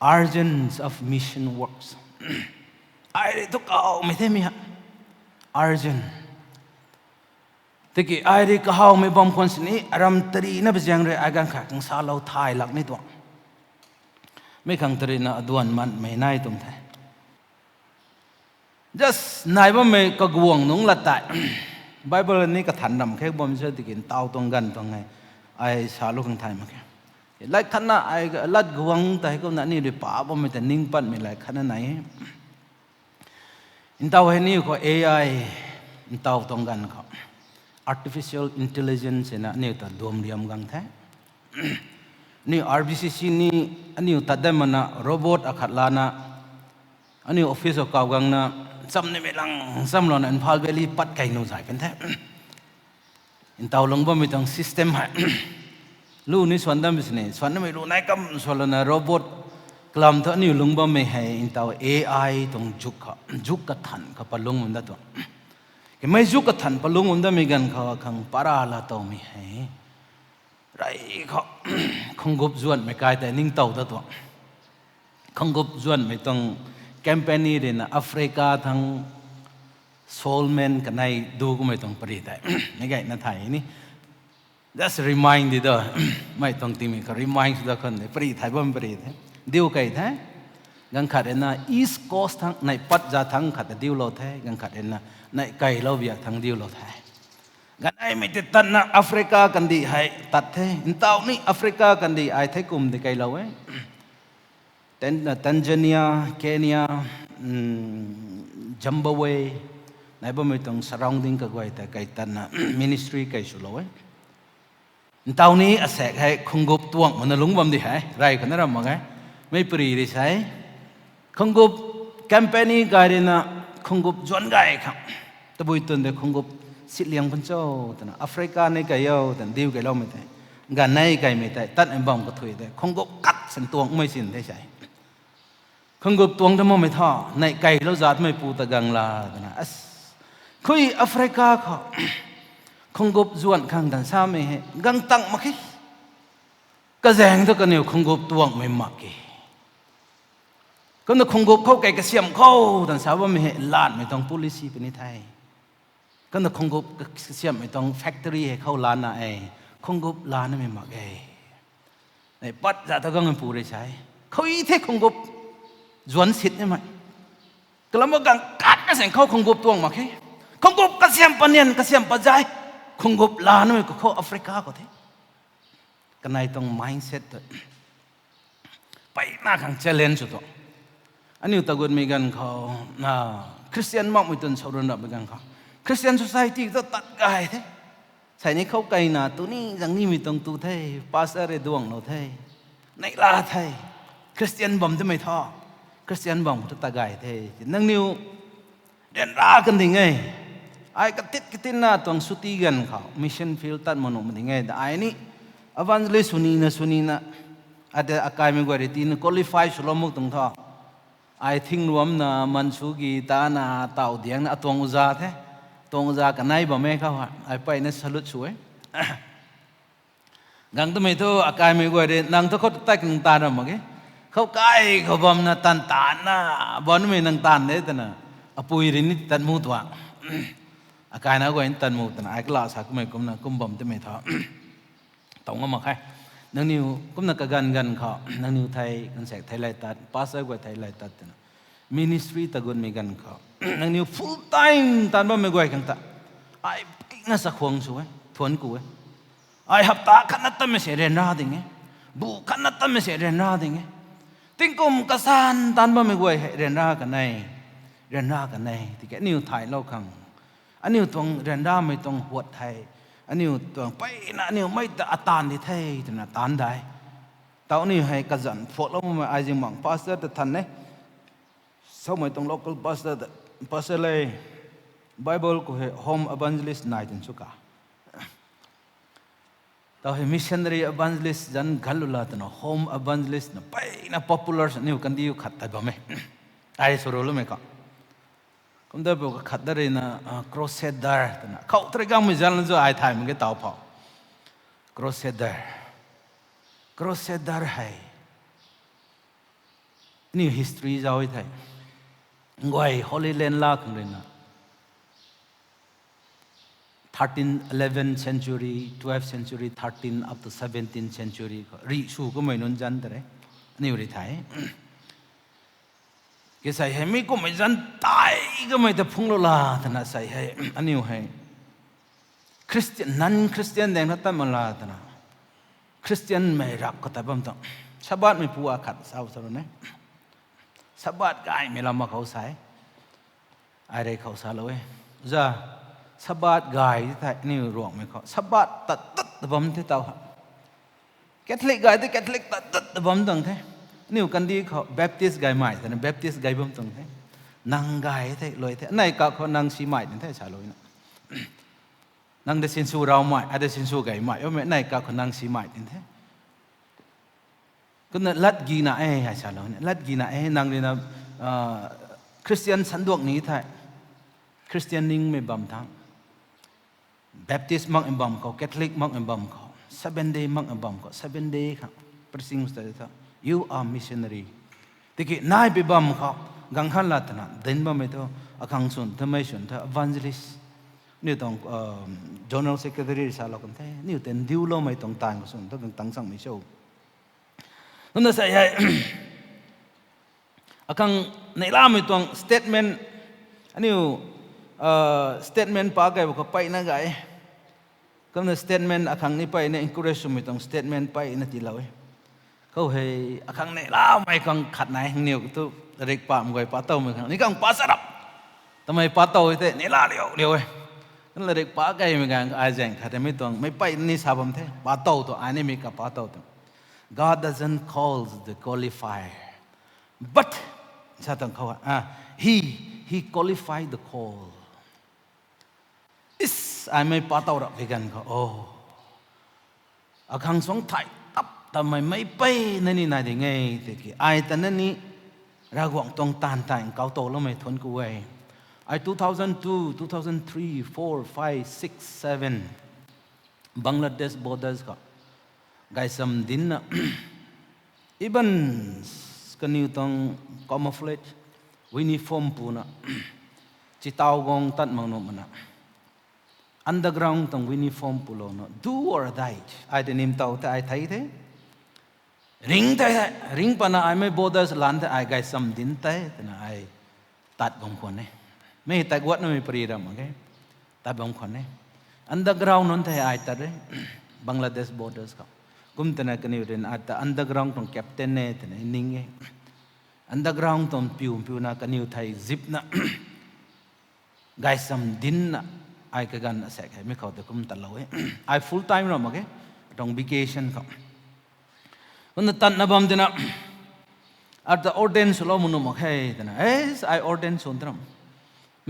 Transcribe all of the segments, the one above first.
urgence of mission works. I took out me thế mi urgent. Thế kì ai đi cả hao me bom con sinh aram tari na bejang re agan khak sa lau thai lak ni to. Me khang tari na aduan man me nai tum thai. Just nai bom me ka guang nung latai. Bible ni ka than nam khek bom se tikin tau tong gan tong ngai ai sa lu khang thai ma ke. Lai khana ai lat guang tai ko na ni ri pa bom me ta ning pan me lai khana nai. In tau he ni ko AI in tau tong gan ko. Artificial intelligence na ni ta dom riam gang the ni RBCC ni ani ta da mana robot akhat lana ani office of kaw gang na sam ne melang sam lon an phal valley pat kai no jai pen the in taw long ba mi tang system ha lu ni swandam business swandam me lu nai kam solana robot klam tho ni lung ba me hai in taw AI tong juk ka than ka palung mun da to cái mấy giúp cái thần palung unda mi gan kha khang para la tàu mi hai rai kho không gop zuan me kai ta ning tàu da to không gop zuan me tong campaign ni na Africa thang Solman cái này du ko me tong pari tai ne gai na thai ni just reminded da mai tong ti mi ka remind da kan ne pari thai bom pari the diu kai tha gang khat na East Coast thang nai pat ja thang khat diu lo the gang khat na nai kai lo bia thang diu lo thai gan ai me te tan na Africa kan di hai tat the in tau ni Africa kan di ai thai kum de kai lo Tanzania Kenya Zimbabwe nai ba me tong surrounding ka goi ta kai tan na ministry kai su lo in tau ni asek hai khungup tuang man lung bam di hai rai kan ram ma gai mai pri ri sai khungup campaign ga na khungup zon gai kham tabui tun de khungup sit liang pan chau tan Africa nei kai yo tan diu kai lo me tai ga nai kai me tai tat em bom ko thui de khungup kat sen tuang mai sin thai sai khungup tuang da mo me tha nai kai lo zat mai pu ta gang la tan as khui Africa kho khungup zuan khang dan sa me he gang tang ma khi ka zeng to ka neu khungup tuang me ma ki còn nó không gộp khâu cái xiêm khâu đằng sau mà hệ làn mấy tông policy bên này còn nó không gộp cái xiêm mấy tông factory hay khâu làn này không gộp làn nó mới mặc cái này bắt ra tao con phụ đấy sai khâu ý thế không gộp duẩn xịt như vậy cái lắm mà càng cắt cái sản khâu không gộp tuồng mà cái không gộp cái xiêm pan niên cái xiêm pan dai không gộp làn nó mới có khâu Africa có thế cái này tông mindset phải na càng challenge rồi anh yêu tagun mi gan kho na Christian mong mi tun sauron up gan kho Christian society to tat gai thế sai ni khâu kai na tu ni jang ni mi tong tu the pastor re duang no the nei la the Christian bom te mai tho Christian bom to ta gai the nang niu den ra kan ding ngai ai ka tit kitin na tong suti gan kho mission field tat mono mi ngai da ai ni evangelist suni na ada akai mi gwa re tin qualify sulomuk tong tho ai thing nuam na mansugi ta na tau diang na tong uza the tong uza ka nai ba me kha ai pai na salut suai gang to me to akai me go de nang to khot ta kang ta na ma ge khau kai kho bom na tan na bon me nang tan de ta na apui rin ni tan mu twa akai na go en tan mu ta na ai kla sa me kum na kum bom te me tha tong ma khai nang niu kum na ka gan kho nang niu thai kan sek thai lai tat pastor go thai lai tat na ministry ta gun me gan kho nang niu full time tan ba me go kang ta ai na sa khong su thon ku ai hap ta khan na ta me se ren ra ding bu khan na ta me se ren ra ding ting kum ka san tan ba me go ren ra ka nai ti ke niu thai lo khang an niu tong ren ra me tong huat thai anh yêu tuồng bay na anh yêu mấy ta tan đi thay thì là tan đấy tao ni hay cả dần phụ lắm mà ai riêng mảng pastor thì thành đấy sau mấy tông local pastor này Bible của home evangelist này trên số cả tao hay missionary evangelist dân galula tao home evangelist nó bay na popular nhiều cái điều khát tay bấm ấy ai số rồi mấy con cũngได้บอกขัดได้เลยนะ crusader นะเขาตระก้ามือจันทร์จะไอ้ไทยมันก็เต่าเผา crusader ให้ นี่ history จะเอาไว้ไทยง่อย Holy Land ลากเลยนะ 11th century 12th century 13 up to 17th century รีสูก็ไม่นนจันแต่เลยนี่อยู่ในไทยก็ใส่ให้ไม่ก็ไม่จันตายก็ไม่แต่พุ่งโลลาท่านใส่ให้อันนี้ให้คริสเตียนนั้นคริสเตียนแดงนั่นตั้งมาลาท่านคริสเตียนไม่รักก็แต่บ้างต้องชาวบ้านไม่พูดขัดเศร้าสลดนะชาวบ้านก็ไอ้ไม่ละมาเขาใส่อะไรเขาใส่เลยจ้าชาวบ้านกายที่ไทยนี่รวงไม่เขาชาวบ้านตัดแต่บ้างที่เต่าแคทอลิกกายที่แคทอลิกตัดแต่บ้างต้องเท่นี่กันดีเขาแบปติสต์กายใหม่แต่แบปติสต์กายบ้างต้องเท่นางกายเท่ลอยเท่ไหนก็เขานางสีใหม่เท่ชาลอยนะนางเดชินสูเราใหม่เดชินสูกายใหม่เอาไหนก็เขานางสีใหม่เท่ก็นั่นลัดกีน่าชาลอยลัดกีน่านางเรียนคริสเตียนสันดวกนี้ไทยคริสเตียนนิ่งไม่บัมทั้งแบปติสต์มังเอ็มบัมเขาแคทอลิกมังเอ็มบัมเขา7 day มังเอ็มบัมเขา7 day ครับประสิงห์สุดท้าย you are missionary ที่กี้นายไปบัมเขากังขันลัดนะเดินบัมไม่ตัวอาคังสุนทำไมสุนท evangelist นี่ต้องgeneral secretary สารกันแท้นี่เต็นดิวโลไม่ต้องตายก็สุนต้องตั้งสังไม่โชว์นั่นน่ะใส่ให้อาคังในล่าไม่ต้อง statement อันนี้statement ปากไก่บอกไปนะไก่ก็ใน statement อาคังนี้ไปใน encourage ไม่ต้อง statement ไปนะที่เราเขาให้อาคังในล่าไม่กังขัดไหนเหนียวตัวเด็กป่ามไก่ป่าเต้าไม่กังนี่กังป่าสลับทำไมป่าเต้าเท่ในล่าเดียวนั่นเด็กป่าไก่ไม่กังไอ้แจงขัดไม่ต้องไม่ไปนี่สาบมเท่ป่าเต้าตัวอันนี้มีกับป่าเต้าตัว God doesn't call the qualifier but ชาติของเขาhe qualified the call is ไอ้ไม่ป่าเต้าหรอกไปกันเขาโอ้อาคังสงไทยตับทำไมไม่ไปนั่นนี่นายได้ไงแต่กี้ไอ้แต่นั่นนี่รากวงตรงตานตายเขาโตแล้วไม่ทนกูไว้ไอ้2002 2003 4 5 6 7 Bangladesh borders ก็ไกสมดินนะeven กันอยู่ตรง camouflage uniform ปูนะจิตาวงตัดมังโนมันนะ underground ตรง uniform ปูโลนะ do or die ไอ้เดนิมเตาแต่ไอ้ไทยเท่ริงเท่ริงปนะไอ้ไม่ borders ล้านแต่ไอ้ไกสมดินเท่แต่นะไอ้ตัดบางคนเนี่ยไม่แต่วัดนั่นไม่ปรีดามโอเคตัดบางคนเนี่ย underground นั่นแต่ไอ้ตัดเลย Bangladesh borders เขากุมแต่ไหนกันอยู่เรนอาจจะ underground ตรง captain เนี่ยแต่ไหนนิ่งเอง underground ตรงผิวนะกันอยู่ไทย zip นะไกสมดินนะไอ้กันเสกให้ไม่เข้าแต่กุมตลอดไอ้ full time นะมั้งแกตรง vacation เขาวันนั้นตัดนับบัมเดนะอาจจะ ordain สุลมุนุมั้งแค่แต่นะไอ้ ordain สุนทรม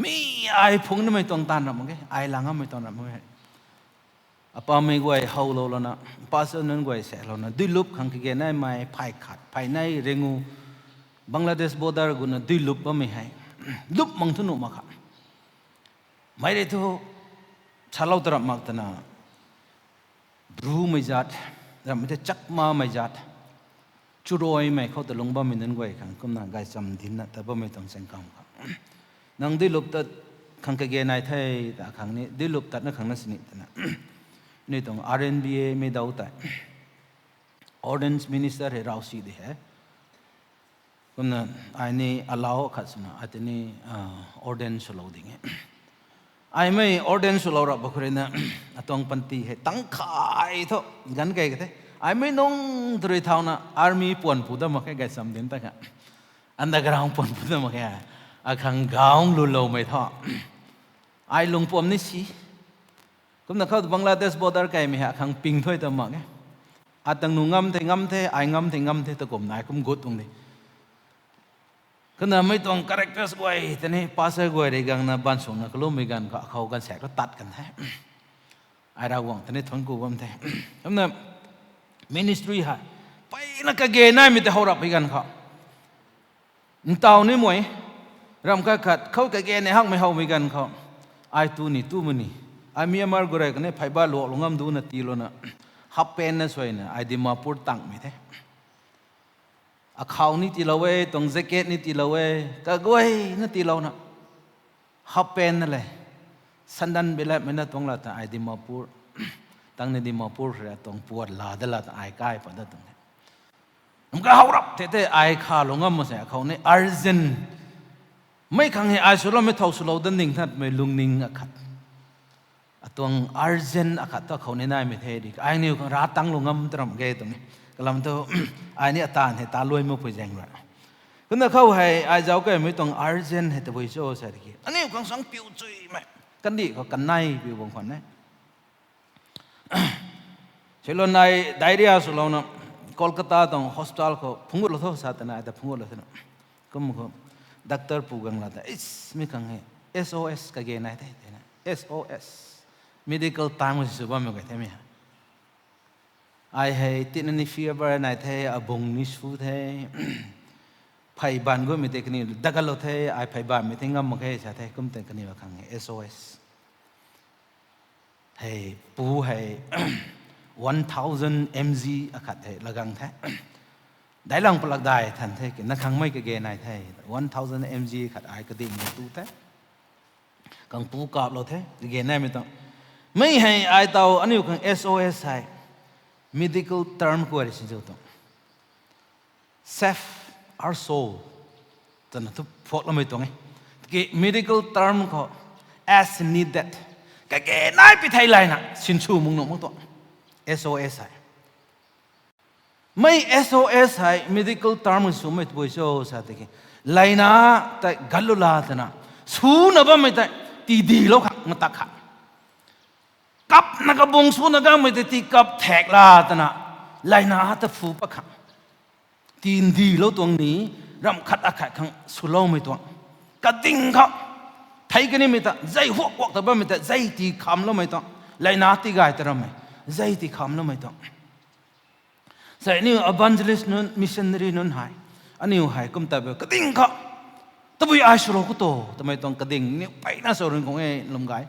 มีไอ้พงนี่ไม่ต้องตันนะมั้งแกไอ้หลังไม่ต้องนะมั้งแกป้าไม่กวยเฮาโลแล้วนะป้าเสนกวยเสร็จแล้วนะดุลุบขังที่แกนั่นไม่พายขัดพายในเรื่องบังกลาเทศบอดาร์กุนดุลุบก็ไม่ให้ลุบมังทุนุมาค่ะไม่ได้ทุชาลาวตระมักตนะบรูไม่จัดแต่ไม่ได้จักมาไม่จัดชุดรอยไม่เขาแต่ลงบ้ามินันกวยขังก็น่าไกสมดินนะแต่บ้าไม่ต้องเซ็งกังค่ะนังดุลุบตัดขังที่แกนายไทยแต่ขังนี้ดุลุบตัดนั่นขังนั้นสนิทนะนี่ตรง RNBA ไม่ได้แต่ Ordnance Minister ให้เราสิเดียก็นั่นไอ้นี่ allow ขัดสนะไอ้นี่ Ordnance เราดิ่งไอ้ไม่ Ordnance เรารับบุคคลนะตรงปันตีให้ตั้งขายเถอะกันไกลกันไอ้ไม่น้องตรีเท่านะ Army ป่วนผู้ดำมาแค่ไกลสำเร็จแต่กันอันดักรองป่วนผู้ดำมาแค่อาคังกาวลุโลไม่เท่าไอ้ลงป่วนนี่สิก็นักข่าวบังกลาเทศบอดาร์ไก่ไม่หาขังปิงถ้วยตัวมังอาตังนุ่งงำเทงำเทไองำเทงำเทตะกบนายกุมกุดตรงนี้ก็น่าไม่ต้องคาแรคเตอร์สกวยแต่นี่ภาษากวยเรื่องนั้นบ้านส่งนักลุ่มมีกันเขากันแสกก็ตัดกันแท้ไอเราหวังแต่นี่ทนกูบัมแท้ก็น่ามินิสทรีฮะไปนักเกย์นายมีแต่เขารับไปกันเขาเต่านี่มวยรำกัดเขาเกย์ในห้างไม่เขามีกันเขาไอตูนี่ตู้มันนี่ไอ้เมียมาร์กเรกเนี่ยไพ่บ้านหลวงลงงำดูนะตีโลนะฮับเป็นนะสวยนะไอ้ดิมาพูดตั้งไม่ได้ ข่าวนี่ตีเราเว้ตรงแจ็คเก็ตนี่ตีเราเว้ก็ก้อยนั่นตีเรานะฮับเป็นนั่นแหละสันดันเบลไม่น่าตรงละแต่ไอดิมาปูตั้งในดิมาปูเรียตรงปวดลาเดละแต่ไอใกล้ปะนั่นตรงนี้มันก็เขารับเท่ๆไอขาลงอ่ะมั้งเสียเขาเนี่ยอาร์เซนไม่ขังให้ไอสุดเราไม่เท่าสุดเราดันนิ่งท่านไม่ลุงนิ่งอ่ะขัดตัวอาร์เซนอ่ะขัดตัวเขาเนี่ยนายไม่เท่ดีไอเนี่ยรัดตั้งลงอ่ะมันตรมเกยตรงนี้ก็ลำตัวไอเนี่ยตาเนี่ยตาลอยมือไปแจงเลยก็นั่นเขาให้ไอเจ้าก็ไม่ต้องอาร์เซนให้ตัวไปโซ่ใส่ดีอันนี้ของสังปิวจุยไหมกันดีเขากันในปิวบางคนเนี่ยเช่นในไดเรียสุดเราเนาะโคลกาตาตรงฮอสพิทอลเขาพุ่งรถทั่วสาธารณะแต่พุ่งรถเนาะก็มึงเขาด็อกเตอร์พูดกันละแต่ไม่ขังให้ SOS ก็เกณฑ์ไหนได้นะ SOS medical time มันสุดว่ามันก็ได้ไหมไอให้ติดนั่นนี่ฟีเวอร์ไหนได้อาบงนิสฟูได้ไผ่บ้านก็ไม่ได้กันนี่ดักกันรถได้ไอไผ่บ้านไม่ได้งั้นมันแค่ใช่ได้ก็ไม่ได้กันนี่ว่าขังให้ SOS ให้ปูให้ 1,000 mg อากาศให้ละกังแท้ได้ลองปลักได้ทันเทกินนักขังไม่ก็เกณฑ์ไหนแท้1,000 mg ขัดไอก็ดิ่งตู้แท้กังปูกาบเราแท้เกณฑ์ไหนไม่ต้องไม่ให้ไอเตาอันนี้กัง SOS ให้ medical term ก็อะไรสิ่งเดียวต้อง save our soul ตอนนั้นทุกพวกเราไม่ต้องไงที่ medical term ก็ as needed ก็เกณฑ์ไหนไปไทยไรนะสินชูมึงหนุ่มมึงตัว SOS ให้ไม่ SOS ให้ medical term มันสูงไม่ตัวโซ่สัตว์ที่ไลน่าแต่กัลลุลาตนะสูงนะบ้าไม่แต่ตีดีแล้วขังมันตักขังกับนักบงสูงนักไม่แต่ตีกับแทกลาตนะไลน่าแต่ฟูปะขังตีดีแล้วตรงนี้รำคัดอากาศขังสุโลไม่ตัวกระดิ่งเขาไทยกันนี่ไม่แต่ใจหัวแต่บ้าไม่แต่ใจตีคำแล้วไม่ต้องไลน่าตีกายแต่เราไม่ใจตีคำแล้วไม่ต้องใส่นี่evangelist nun missionary nun hai ani hai kum ta be kading kha tabi ai shro ko to tamai tong kading ni pai na so ring kong e lom gai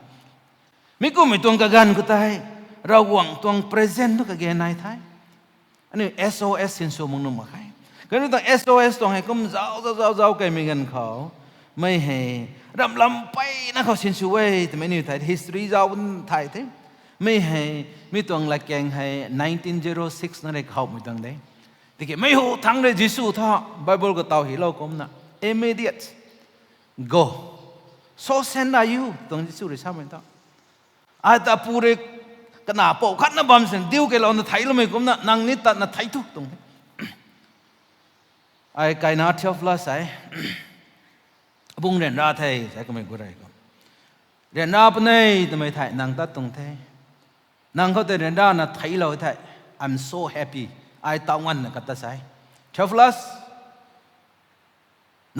mi ko mi tong ka gan ko tai rawang tong present no ka ge nai thai ani SOS sin so mong no ma khai ka ni tong SOS tong hai kum zao kai mi gan khao mai he ram lam pai na khao sin su wei tamai ni thai history zao thai thếไม่ให้ไม่ต้องละแกงให้1906นั่นเองเขาไม่ต้องได้ที่ไม่หูทั้งเลยยิสูท่าไบเบิลก็เตาหิเราก็มัน immediate go so send you ตรงยิสูได้ใช่ไหมท่าอาแต่ปูเรกนาโปขัดนะบอมเซนดิวกันเราในไทยเราไม่ก็มันนางนิตัดในไทยทุกตรงไอ้ไก่นาเทียฟลาใส่บุ้งเรียนราไทยใส่ก็ไม่กูไรก็เรียนราปนายทำไมไทยนางตัดตรงไทยนางเขาแต่เรียนด้านไทยเราไทย I'm so happy ไอ้ตาวันนะกัตตาไซเชฟลัส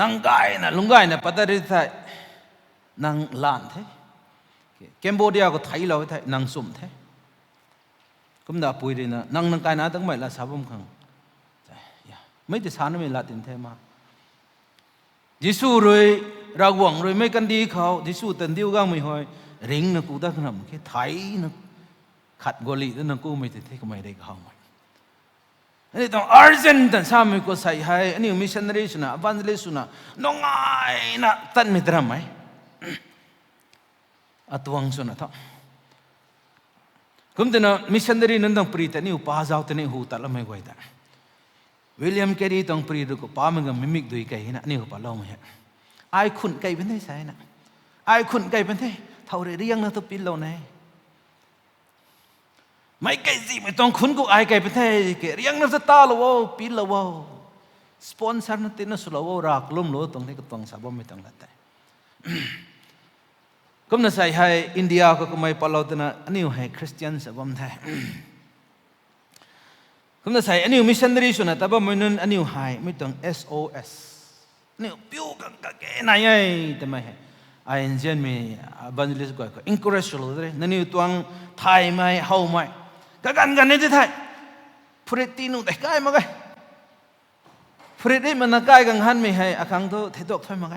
นางไก่นะลุงไก่นะปัตตานีไทยนางลานไทยแคนเบเดียก็ไทยเราไทยนางสุ่มไทยก็ไม่ได้พูดเลยนะนางไก่นะตั้งไม่ละสาบมขังไม่ได้สานไม่ละตินไทยมายิสูเลยรากหวังเลยไม่กันดีเขายิสูตันดิวก้างไม่หอยริงนะกูได้ขนาดแค่ไทยนะขัดกอลีนั่นกูไม่ได้ก็ไม่ได้เข้ามาอันนี้ต้องอาร์เจนต์สามีก็ใส่ให้อันนี้มิชชันนารีสุนะบันเลสุนะน้องไอ้นะตันไม่ทำไหมอัตวังสุนะท่าคุณแต่นะมิชชันนารีนั่นต้องปรีแต่นี่อุปาจาวแต่นี่หูตัดแล้วไม่ไหวแต่วิลเลียมแครีต้องปรีดูก็ป้ามันก็มิมิกดูไก่นะนี่อุปาเล่าไม่เห็นไอ้ขุนไก่เป็นไงใช่นะไอ้ขุนไก่เป็นไงเท่าเรียงนะตัวปีนเราไหนไม่ไก่สิไม่ต้องคุณกูไอ้ไก่เป็นไงเกี่ยเรียงนั่นจะตาละวะปีละวะสปอนเซอร์นั่นติดนั่นสุดละวะรักล้มล้ตรงนี้ก็ต้องสาบไม่ต้องละแต่ก็น่าใส่ให้อินเดียก็ไม่ปลอดนะอันนี้ให้คริสเตียนสาบไม่ได้ก็น่าใส่อันนี้มิชชันนารีสุนะแต่ว่าไม่นั่นอันนี้ให้ไม่ต้อง SOS นี่ปิ้วกันก็แก่ไหนไอ้แต่ไม่ให้ไอ้เจนมีบันทึกก็ encourage เลยนั่นนี่ตัวงไทยไม่เฮาไม่ก็กันนี่ที่ไทยพระตีนุแต่ใกล้มาไงพระตีมันนักใกล้กันหันไม่ให้อาคังโตเทตกไฟมาไง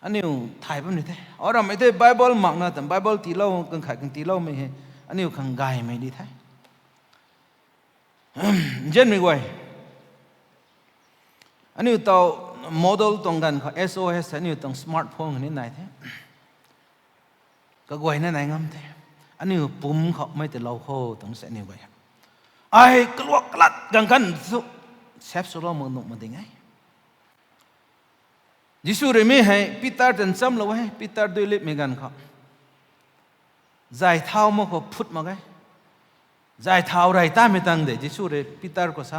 อันนี้ไทยเป็นนี่ไทยอ๋อเราไม่ได้ไบเบิลมักนะแต่ไบเบิลตีเล่ากันขายกันตีเล่าไม่ให้อันนี้คังไกไม่ดีไทยเจนไม่ไหว อันนี้ตัวโมเดลตรงกันเขา SOS อันนี้ตรงสมาร์ทโฟนนี่ไหนเท่ก็กวยนั่นไหนงั้นเท่อันนี้ปุ่มเขาไม่แต่เราโคตรงเส้นนี้ไว้ไอ้กลัวกลัดกันกันเซฟสุรามันนุ่มมันได้ไงยิสุเรื่องนี้ให้ปีเตอร์เดินซ้ำเราไว้ปีเตอร์ดูลิบมีกันเขาใจเท้ามันก็พุทธมาไงใจเท้าไรตาไม่ตั้งเดยิสุเรื่องปีเตอร์ก็ซ้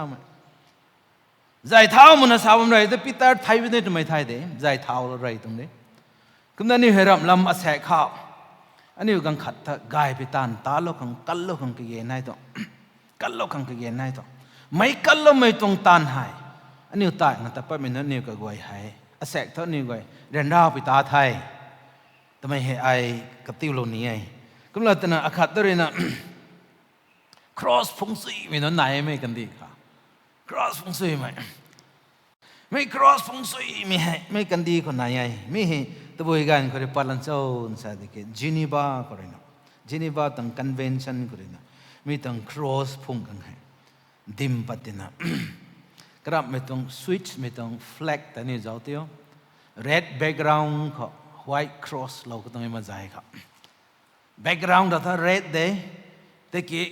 ำใจเท้ามันซ้ำไรแต่ปีเตอร์ไทยไม่ได้ทำไมไทยเดใจเท้าอะไรตรงนี้คุณนั่นนี่เฮรัมลำอาศัยข้าวอันนี้กังขัดกายไปตานตาโลกังกัลโลกังกิเยนายตัวกัลโลกังกิเยนายตัวไม่กัลโลไม่ตรงตานหายอันนี้ตายงั้นแต่ป้าไม่นั่นนี่ก็กวยหายอาศัยเท่านี้กวยเรียนดาวไปตาไทยทำไมให้ไอ้กับติวโลนี้ไอ้ก็เลยตอนนั้นอาคัดตัวนี้นะ cross ฟงซีไม่นั่นไหนไม่กันดีค่ะ cross ฟงซีไม่ cross ฟงซีไม่กันดีคนไหนไงไม่ตัวบุยกันคนเดียวปาลันโซ่ใช่ไหมque Geneva ก็เลยนะ Geneva ตั้ง convention ก็เลยนะมีตั้ง cross ฟงกันให้ดิมปัตตินะกระดับไม่ต้อง switch ไม่ต้อง flag แต่นี่เจ้าเดียว red background เขา white cross เราก็ต้องมาใจครับ background เราถ้า red เด้แต่กี้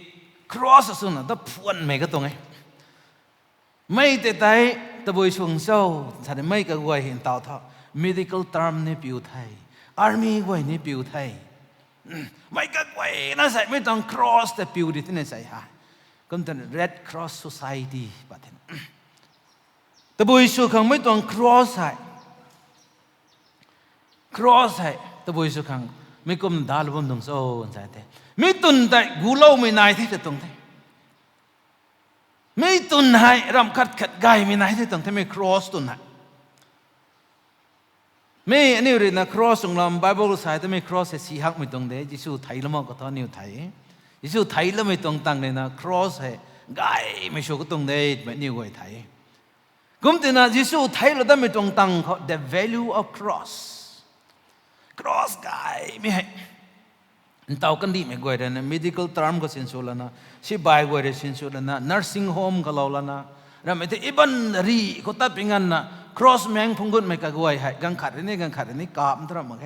cross สุดนะถ้าพวนไม่ก็ตรงไงไม่แต่ใจตัวบุยชงโซ่ฉันไม่ก็กวยเห็นเต่าเท่าmedical term นี่ผิวไทย army กวยนี่ผิวไทยไม่ก็กวยน่าใส่ไม่ต้อง cross แต่ผิวดิที่นี่ใส่ฮะก็เป็น red cross society ประเทศแต่บุยสุขังไม่ต้อง cross ใส่ cross ใส่แต่บุยสุขังไม่ก้มดาลบนตรงโซ่ใส่แต่ไม่ตุนแต่กูเล่าไม่นายที่จะตรงที่ไม่ตุนให้รำคัดขัดไกไม่นายที่ตรงที่ไม่ cross ตุนให้ไม่อันนี้เรื่องนะ cross ตรงลำ Bible ใส่แต่ไม่ cross สีหักไม่ตรงเด้ยิสูไทยแล้วมันก็ตอนนิ้วไทยยิสูไทยแล้วไม่ตรงตั้งเลยนะ cross ให้ไกไม่ชัวร์ก็ตรงเด้ไม่นิ้วไว้ไทยกุมตินะยิสูไทยแล้วแต่ไม่ตรงตั้งเขา the value of cross ไกไม่ให้เต่ากันดีไม่กวยเลยนะ medical term ก็สินสุดแล้วนะชีบายกวยเลยสินสุดแล้วนะ nursing home ก็เราแล้วนะแล้วไม่ได้อีบันรีก็ตัดเป็นงั้นนะ cross แมงพงกุนไม่ก็กวยให้กังขัดนี่กาบมันทำมั้งไง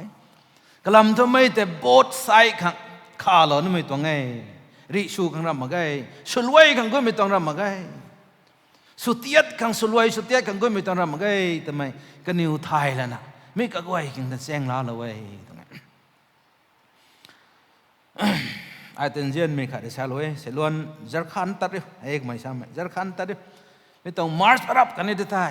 กลัมทำไมแต่ both side ข้างขาเรานี่ไม่ต้องไงรีชูข้างรำมั้งไงสุลวยข้างก็ไม่ต้องรำมั้งไงสุดยอดข้างสุลวยสุดยอดข้างก็ไม่ต้องรำมั้งไงทำไมก็นิวไทยแล้วนะไม่ก็กวยข้างแต่เสียงล้าเลยไอ้เต็นเจียนไม่ขาดเสียเลยเสียล้วนจาร์ขันตัดเลยเอกไม่ใช่ไหมจาร์ขันตัดเลยไม่ต้องมาร์ชรับกันนี่ได้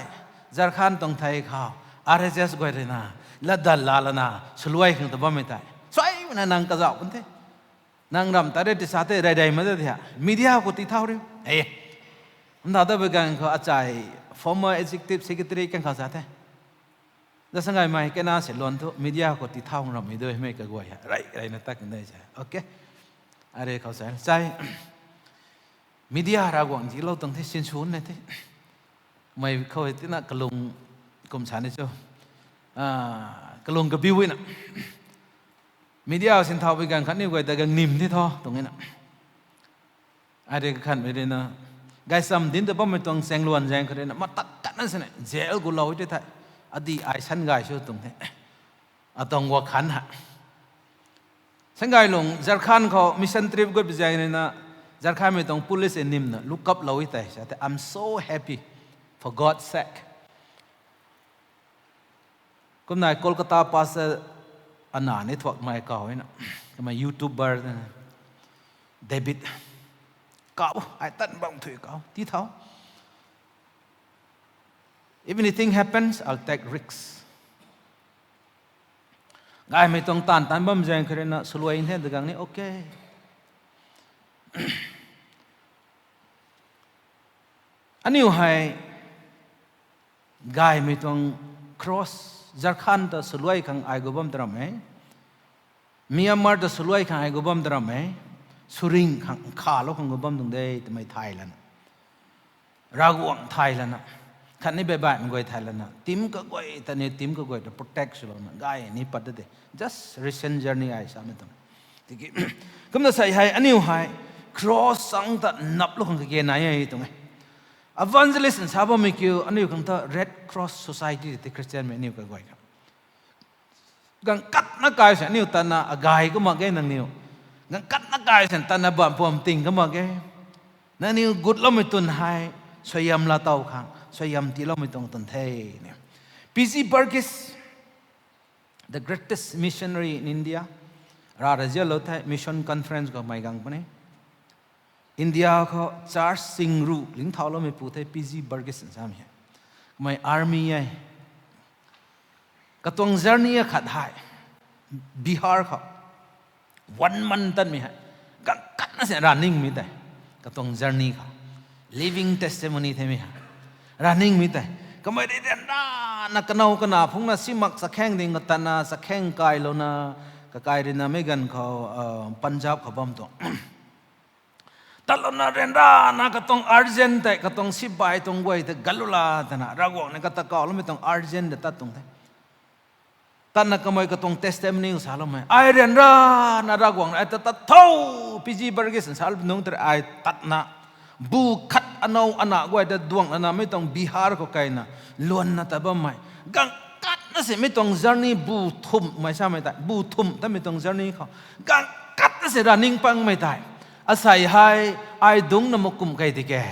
จาร์ขันต้องไทยข้าวRSS ก็ได้นะลัดดัลลาลนะสลวยขึ้นตัวบ้าไม่ได้สวยมันนั่งกระจอกกันเถอะนั่งรำตัดได้ที่สาธิตได้มาได้ที่ฮะมีเดียก็ติดเท่าเดียวมันถ้าได้ไปกันเขาอาจารย์ former executive secretary กันเขาสาธิตแล้วสังเกตไหมแกน่าเสียล้วนทุกมีเดียก็ติดเท่าเราไม่ด้วยไม่ก็กลัวไรนั่นตักกันได้ใช่โอเคอะไรเขาใส่มีเดียเราหวังที่เราต้องที่สินชุนเนี่ยที่ไม่เขาเห็นที่นั่นกลุ่มกลุ่มฉันนี่เจ้ากลุ่มกับบิวน่ะมีเดียสินเท่าไปกันขันนี่ก็แต่กันนิ่มที่ท่อตรงนี้น่ะอะไรขันไปเลยนะไกซ้ำดินแต่ป้อไม่ต้องแสงล้วนแสงเขาเลยนะมาตัดกันนั่นสิเนี่ยเจ้ากูเล่าที่ไทยอดีไอฉันไงช่วยตรงนี้ต้องว่าขันฮะฉันไงลงจาร์ขันเขามิชชั่นทริปก็ไปใจนี่นะจาร์ขันไม่ต้อง police นิมนะลุกอัพเราอีกแต่แต่ I'm so happy for God's sake ก็นายโคลกัตตาพาสอันนั้นนี่ถอดมาเก่าไว้นะทำไมยูทูบเบอร์เดวิดเก่าไอ้ตันบังถือเก่าที่เท้าIf anything happens, I'll take risks. ไงไม่ต้องตันบ้ามแจงคือนะสลวยอินเทอร์เน็ตกันนี่โอเคอันนี้ให้ไงไม่ต้อง cross จาร์ขันต์สลวยข้างไอ้กบมดราม่มีอามาร์ต์สลวยข้างไอ้กบมดราม่สุริงข้างข้าลูกข้างกบมตรงเดียทำไมไทยล่ะรากวงไทยล่ะนะขันนี้แบบมันก็ไทยแล้วนะทีมก็ไว้แต่เนี่ยทีมก็ไว้จะ protect สุดนะไงนี่ปัดเด just recent journey ไอ้สามีตรงที่ก็มันใส่ให้อันนี้ให้ cross สังแต่นับลูกของเกณฑ์ไหนไอ้ตรงไหน evangelist and sabo mi kyu anu kang ta Red Cross Society the Christian me niu ka goi ka gang kat na kai sa niu tan na agai ko ma ge nang niu gang kat na kai sa tan na bam pom ting ka ma ge na niu gut lo mi tun hai soyam la tau khang soyam ti lo mi tong tun thei ne P.C. Burgess, the greatest missionary in India, Raja Lotha mission conference ko mai gang pane India ko Charles Singru ling thau lo me pu the P.C. Burgess sam he mai army ai ka tong journey khat hai Bihar ko 1 month tan mi hai ka kat na se running mi tai ka tong journey ko living testimony the mi hai running mi tai ka mai de na kanau kana phung na simak sa kheng ding ta na sa kheng kai lo na ka kai rin na me gan kho Punjab khabam to talona renda na ka tong urgent tai ka tong sibai tong goi te galula ta na rago ne ka ta ka lo me tong urgent ta tong te tan na ka mai ka tong testimony sa lo mai ai renda na rago ai ta thau P.C. Burgess sal nong ter ai tat na bu khat anau ana goi da duang ana me tong Bihar ko kai na luan na ta ba mai gang kat na se me tong journey bu thum mai sa mai ta bu thum ta me tong journey kho gang kat na se running pang mai tai asai hai ai dung na mokum kai ti ke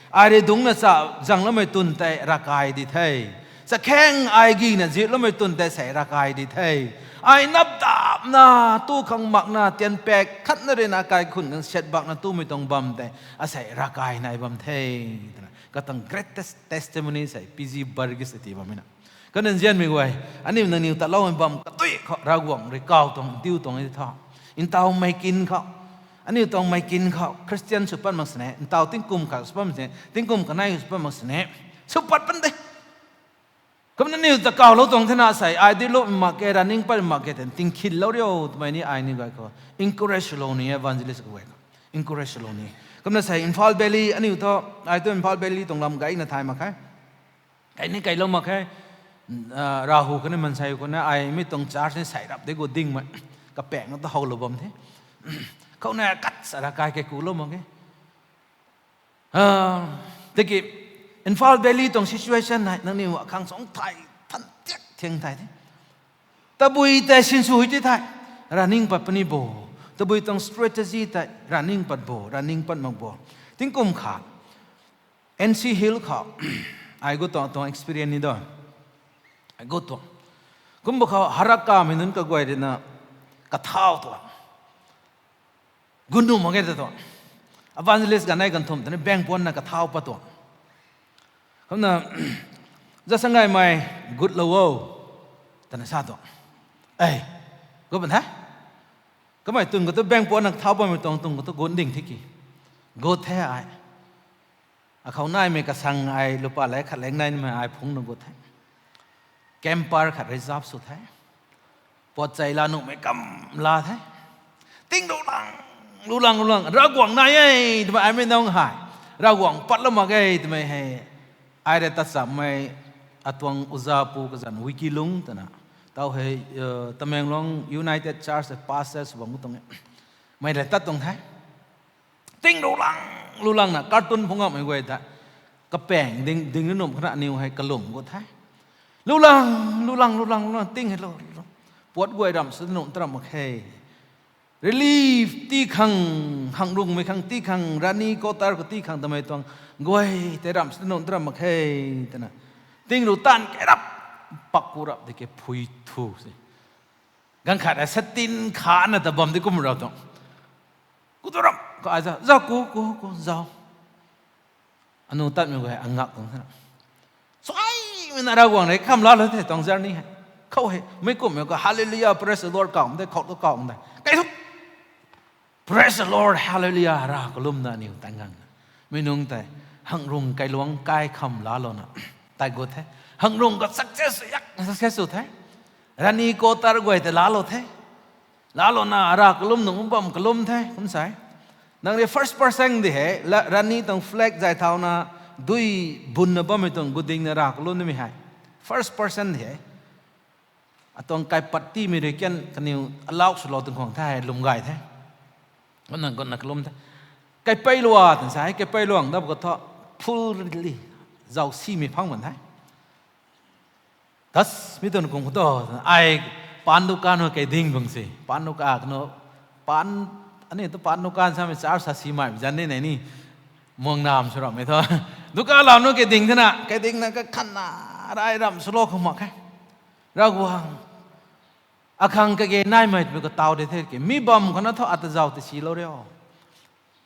ai re dung na sa jang lo mai tun tai ra kai di thai sa kheng ai gi na ji lo mai tun tai sai ra kai di thai ai nap dap na tu khang mak na tian pek khat na re na kai khun ng set bak na tu mai tong bam tai asai ra kai nai bam thai ka tang greatest testimony sai P.C. Burgess ti ba mina ka nan jian mi wai ani na niu ta lo bam ka tui kho ra guang re kaw tong tiu tong i tha in tao mai kin kho ani tong mai kin kho Christian supan mak sne in tao ting kum ka supan sne ting kum ka nai supan mak sne supat pan de kam na niu ta kaw lo tong thana sai ai di lo ma ke running pa ma ke ten ting khil lo ryo mai ni ai ni ga ko encourage lo ni evangelist ko encourage lo ni kam na sai Imphal Valley ani to ai to Imphal Valley tong lam gai na thai ma khai kai ni kai lo ma khai Rahu ko ne man sai ko na ai mi tong charge ni sai rap de go ding ma ka pek no to ho lo bom the khau na kat sa ra kai ke ku lo ma ke te ki Imphal Valley tong situation này nang ni wa khang song thai than tek thieng thai ta bui te sin sui ti thai running pa pani bo ta bui tong strategy ta running pat bo running pat mak bo ting kum kha NC Hill kha ai go to experience ni do ai go to kum bo kha haraka minun ka goi na ka thau to gunu mo ge to evangelist ga nai kan thum ta bank pon na ka thau pa to không na ra sang ngày mai good lâu ô ta là sao đó ấy có vấn thế có mày từng có tôi bèn bỏ nặng tháo bao nhiêu từng có tôi gốn đỉnh thế kì gốt thế aiเขาnai mày cả sang ai lúc bà lấy khát lấy này mà ai phúng nó gốt thế camper khát reserve số thế bỏ chạy là nụ mày cầm la thế tiếng lu lăng ra quảng này ấy thì mà ai mới nông hải ra quảng bắt lắm mà cái thì mày hay ai để ta sắm mày atuang uzapu cái dân wikilung ta na tao hay Tamenglong United Church pastors vong tong mày để ta tong thái tiếng lu lăng na cartoon phong ngọc mày quay ta cái bèn đinh nó nộm khana niu hay cái lủng của thái lu lăng tiếng hay lo buat quay đầm sân nộm ta một hay relief ti khang rung mấy khang ti khang rani kotar của ti khang tamay tuang quay te đầm sân nộm ta một hay ta na tiếng lu tan cái đập pakurap de ke phui thu se gang khát satin khá na ta bom de kum ra to ku to ram ko aja za ku za anu tat me ga angak tong sa soi me na ra wang nei kham la le the tong jar ni khau he me kum me ko hallelujah praise the lord kaum de khau to kaum dai kai thu praise the lord hallelujah ra ko lum na niu tangang me nung tai hang rung kai luang kai kham la lo na tai go the hằng rung có success thế rani cô tar quay te lá lo na ra kalum nung bom kalum thế không sai nang the first person đi hè rani tong flag giải thao na dui bun na bom tong guding na ra kalum mi hai first person đi hè atong kai party mi re ken kaniu allow sulo tong khong thai lum gai thế con na kalum thế kai pai lo tan sai kai pai lo ang da ko tho fully giàu xi mi phăng mình thấy thus mi tuần cùng đó ai pan dukan ho cái ding bang si pan dukan nó pan anh ấy to pan dukan sao mình char sa si mai dân này ni mong nam sura mấy thôi dukan làm nó cái ding thế nào cái ding nó cái khăn à đại ram solo không mặc cái ra quang khang cái nai mai bị cái tàu để thế cái mi bom cái nó thọ at giàu thì xí lâu đấy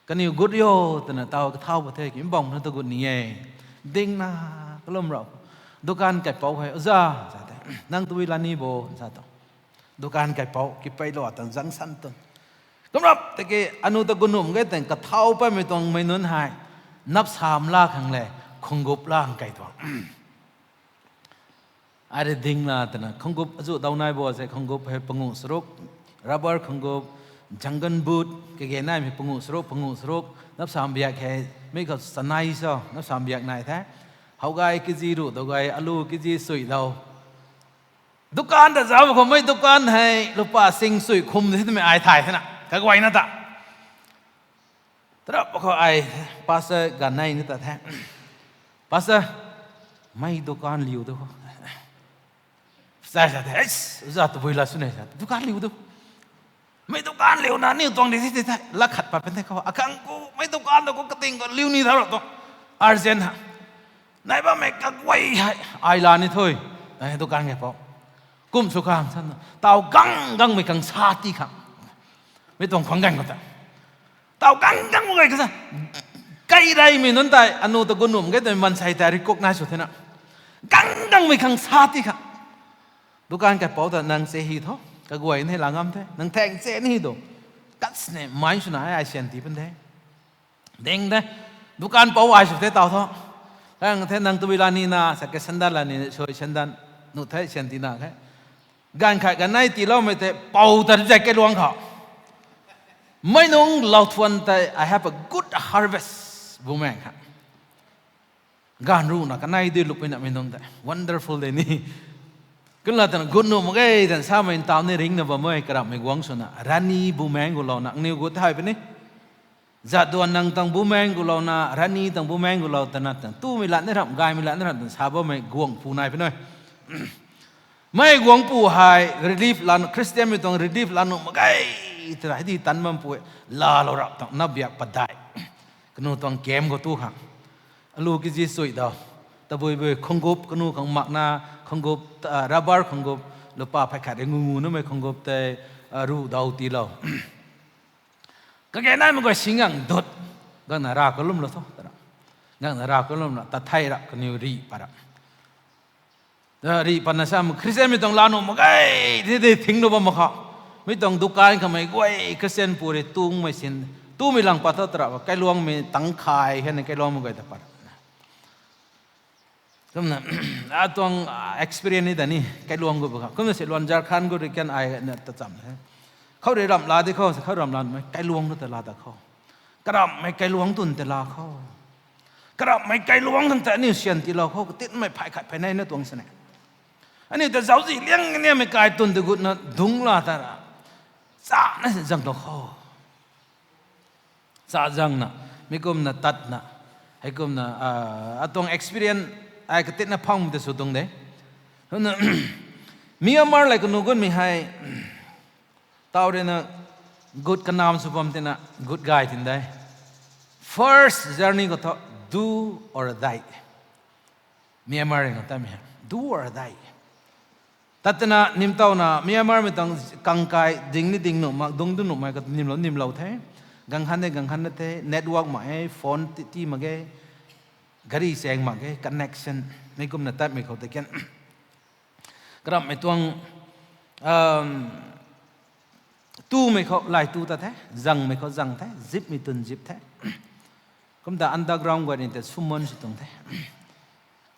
cái nhiều good yo từ nó tàu cái thao bữa thế cái bom nó tôi good nhẹ ding na cái lom rồi dukan cái bao hay ra nang tui lani bo sa to dukan kai pau ki pai lo tang jang san ton kamrap te ke anu ta gunum ge tang ka thau pa me tong mai nun hai nap sam la khang le khongup la kai to are ding la ta na khongup azu dau nai bo se khongup he pangu srok rubber khongup jangan boot ke ge nai me pangu srok nap sam biak he me ka sanai so nap sam biak nai tha hau gai ki ji ru do gai alu ki ji sui dau दुकान ता जाओ को मैं दुकान है लुपा सिंह सुई खुम थे मैं आए था है ना क्या कोई ना था तरह को आए पास गाना ही नहीं था पास मैं दुकान लियो तो साथ है जात बोला सुने जात दुकान लियो तो मैं दुकान लियो ना नहीं तो नहीं थी था लखत पर पहने को अकांग को मैं दुकान तो को कटिंग को लियो नहीं था तो अर्जेंट है नहीं बा मैं क्या कोई है आई लानी थोई नहीं दुकान के पाओกุมสุขังท่านเต่ากังไม่กังชาติขังไม่ต้องฟังกันก็ได้เต่ากังไม่กังซะไกลไรไม่นั่นแต่อนุตะกุนุ่มก็แต่มันใส่แต่ริกกน่าสุดเท่านั้นกังไม่กังชาติขังดูการแกเป่าแต่นางเสียหิท้อกระกวยนี่หลังอ้ำเท่นางแทงเสียนี่ดูกัดเนี่ยไม่สุนัขไอเชียนตีเป็นเท่เด้งเท่ดูการเป่าไอสุดเท่เต่าท้อแล้วเท่นางตุวิลานีนาสักแกสันดาลานีช่วยสันดานนุเท่เชียนตีนาแค่การขายกันในตีเราไม่แต่เป่าแต่ใจแกลวงเขาไม่นุ่งเราทวนแต่ I have a good harvest บุ้มแมงครับการรู้นะกันในดีลุกไปนะไม่นุ่งแต่ wonderful เลยนี่ก็เราแต่กุนนุ่มก็แต่สามีตามในริงนะบ่เมื่อกระดับไม่กวางสุนะรันนี่บุ้มแมงกูเรานะนิ้วกูถ่ายไปนี่จัดดวนนังตังบุ้มแมงกูเรานะรันนี่ตังบุ้มแมงกูเราแต่นั่นตู้มีหลานได้ทำกายมีหลานได้ทำสาบ่ไม่กวางผู้นายไปหน่อยไม่กวงปู่หาย relief ลานคริสเตียนไม่ต้อง relief ลานุมาไกที่ไหนที่ตันมันป่วยลาเราต้องนับอยากปัดได้ก็นู่นต้องเกมก็ตู้ห่างลูกกิจิสุยดาวตะบุยคงกบก็นู่นของมักนาคงกบรับบาร์คงกบลูกป้าไปขัดงูนั่นไม่คงกบแต่รู้ดาวตีเราก็แค่นั้นมันก็สิ่งอย่างดดก็น่ารักก็ลุ่มเราท้อน่ารักก็ลุ่มเราแต่ไทยรักก็นิวรีปะระรีปันสามคริสเตียนไม่ต้องลานุมาไกที่ทิ้งโนบมาเขาไม่ต้องดูการเขาไม่กวยคริสเตียนปูริตุ้งไม่สินตู้ไม่หลังปัตตระว่าไกลวงมีตั้งขายแค่นั้นไกลวงมันก็จะปัดก็นั่นตัวง experience นี่แต่นี่ไกลวงก็บอกก็ไม่ใช่ลวนจาร์คันก็เรียกกันไอ้เนี่ยตัดจำเขาได้รำลาที่เขารำลาไหมไกลวงแต่ลาแต่เขากระดไม่ไกลวงตุนแต่ลาเขากระดไม่ไกลวงตั้งแต่นี่เสียนที่เราเขาติดไม่ภายขัดภายในเนี่ยตัวงเสน่ห์อันนี้แต่เจ้าสิเลี้ยงเนี่ยไม่กลายตุนตะกุดนะดุงลาตาระสานั่นจังตัวเขาสาจังนะไม่กุมนะตัดนะให้กุมนะตรง experience ไอ้ก็ติดนะพังมันจะสุดตรงเด้นั่นมีอามาร์อะไรก็นูกุนมีให้ตาวเรนะ good กันนามสุภาพที่นะ good guy ที่ได้ first journey ก็ต้อง do or die มีอามาร์ก็ต้องมี do or dieตัดนะนิมเต้านะมีอามาร์ไม่ต้องกังไกดิ่งนี่ดิ่งหนุ่มมาดงดุนหนุ่มมาก็นิมเราเท่กังขันเท่เน็ตเวิร์กมาไอ้โฟนที่มาเก้กรีเสียงมาเก้ connection ไม่กุมนะตัดไม่เขาแต่กันกระดับไม่ต้องตู้ไม่เขาลายตู้ตัดแท้จังไม่เขาจังแท้ซิปไม่ตุนซิปแท้กุมแต่ underground กว่านี้แต่สุ่มมันสุดตรงแท้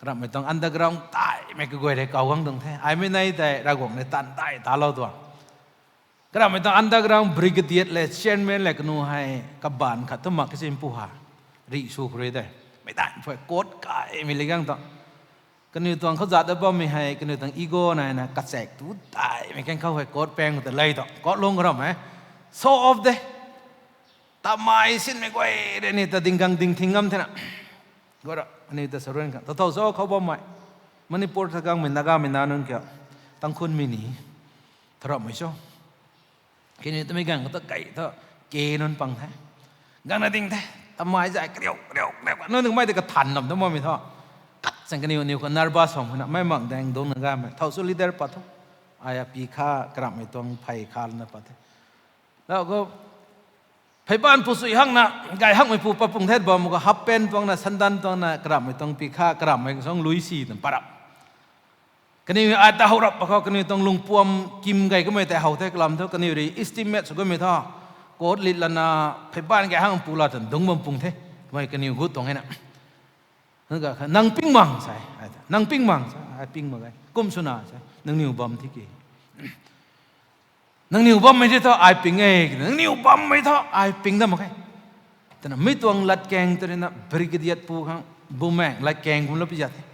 กระดับไม่ต้อง underground ตายไม่ก็กวยได้เก่ากังตรงแท้ไอ้ไม่ในแต่ระกงในตันตายตาเราตัวกระดับไม่ต้อง underground brigadier เลยเชนเมนเลยก็นู่ให้กับบานขัดทุ่มมักก็จะอิมพูหารีสูบเลยได้ไม่ได้เพราะโคตรกายไม่เลยกังต่อกันอยู่ตรงเขาจัดได้บ่ไม่ให้กันอยู่ตรงอีโก้นั่นนะกระแสตู้ตายไม่แข่งเข้าให้โคตรแปลงแต่เลยต่อโคตรลงกระดับไหม so off เด้ตาไม้สิ้นไม่กวยเดี๋ยวนี้แต่ดิ่งกังดิ่งทิ้งงำเท่านั้น ก็ระนี่แต่สรุปกันแต่เท่าโซ่เขาบ่ไม่มันนี่ปวดทางเหมือนนากาเหมือนนานุ่นเกี่ยวตั้งคนมินีทรมไม่ชอบแค่นี้ต้องไม่กันก็ต้องไก่ต้องเกนนปังแท้กันนั่นเองแท้ทำไมใจเกลียวนั่นนึกไม่ได้ก็ทันหนำทั้งหมดไม่ท้อกัดสังกัดนิ้วก็นารบาสองคนน่ะไม่มั่งแดงโดนนากาไม่เท่าสุลิเดอร์ปัตต์อายาปีข้ากระไม่ต้องไผ่คาลนะปัตต์แล้วก็ไผ่บ้านผู้สุยหังนะไก่หังไม่ผู้ปะปุงเทศบ่มันก็ฮับเป็นตรงนั้นสันดันตรงนั้นกระไม่ต้องปีข้ากระไม่ต้องลุยซีนั่นปะรับกันนี่อาจจะเขารับปะเขากันนี่ต้องลงปวมกิมไก่ก็ไม่แต่เขาเท่กลำเท่ากันนี่รีอิสติเมตสุก็ไม่ท่าโกดลิลนาไผ่บ้านไก่หังปูลาตันดงบ่มปุงเทไม่กันนี่กูตรงนี้นะนั่นก็นั่งปิ้งมังใช่นั่งปิ้งมังใช่ปิ้งมังไงก้มสุนาใช่นั่งนิ้วบอมที่กี่นั่งนิ้วบอมไม่ใช่ท่าไอปิ้งเองนั่งนิ้วบอมไม่ท่าไอปิ้งได้มั้งไงแต่น่ะไม่ตัวงลัดแกงตัวนี้นะบริกรเดียดปูข้างบูแมงลัดแกงคุณรับพิจารณา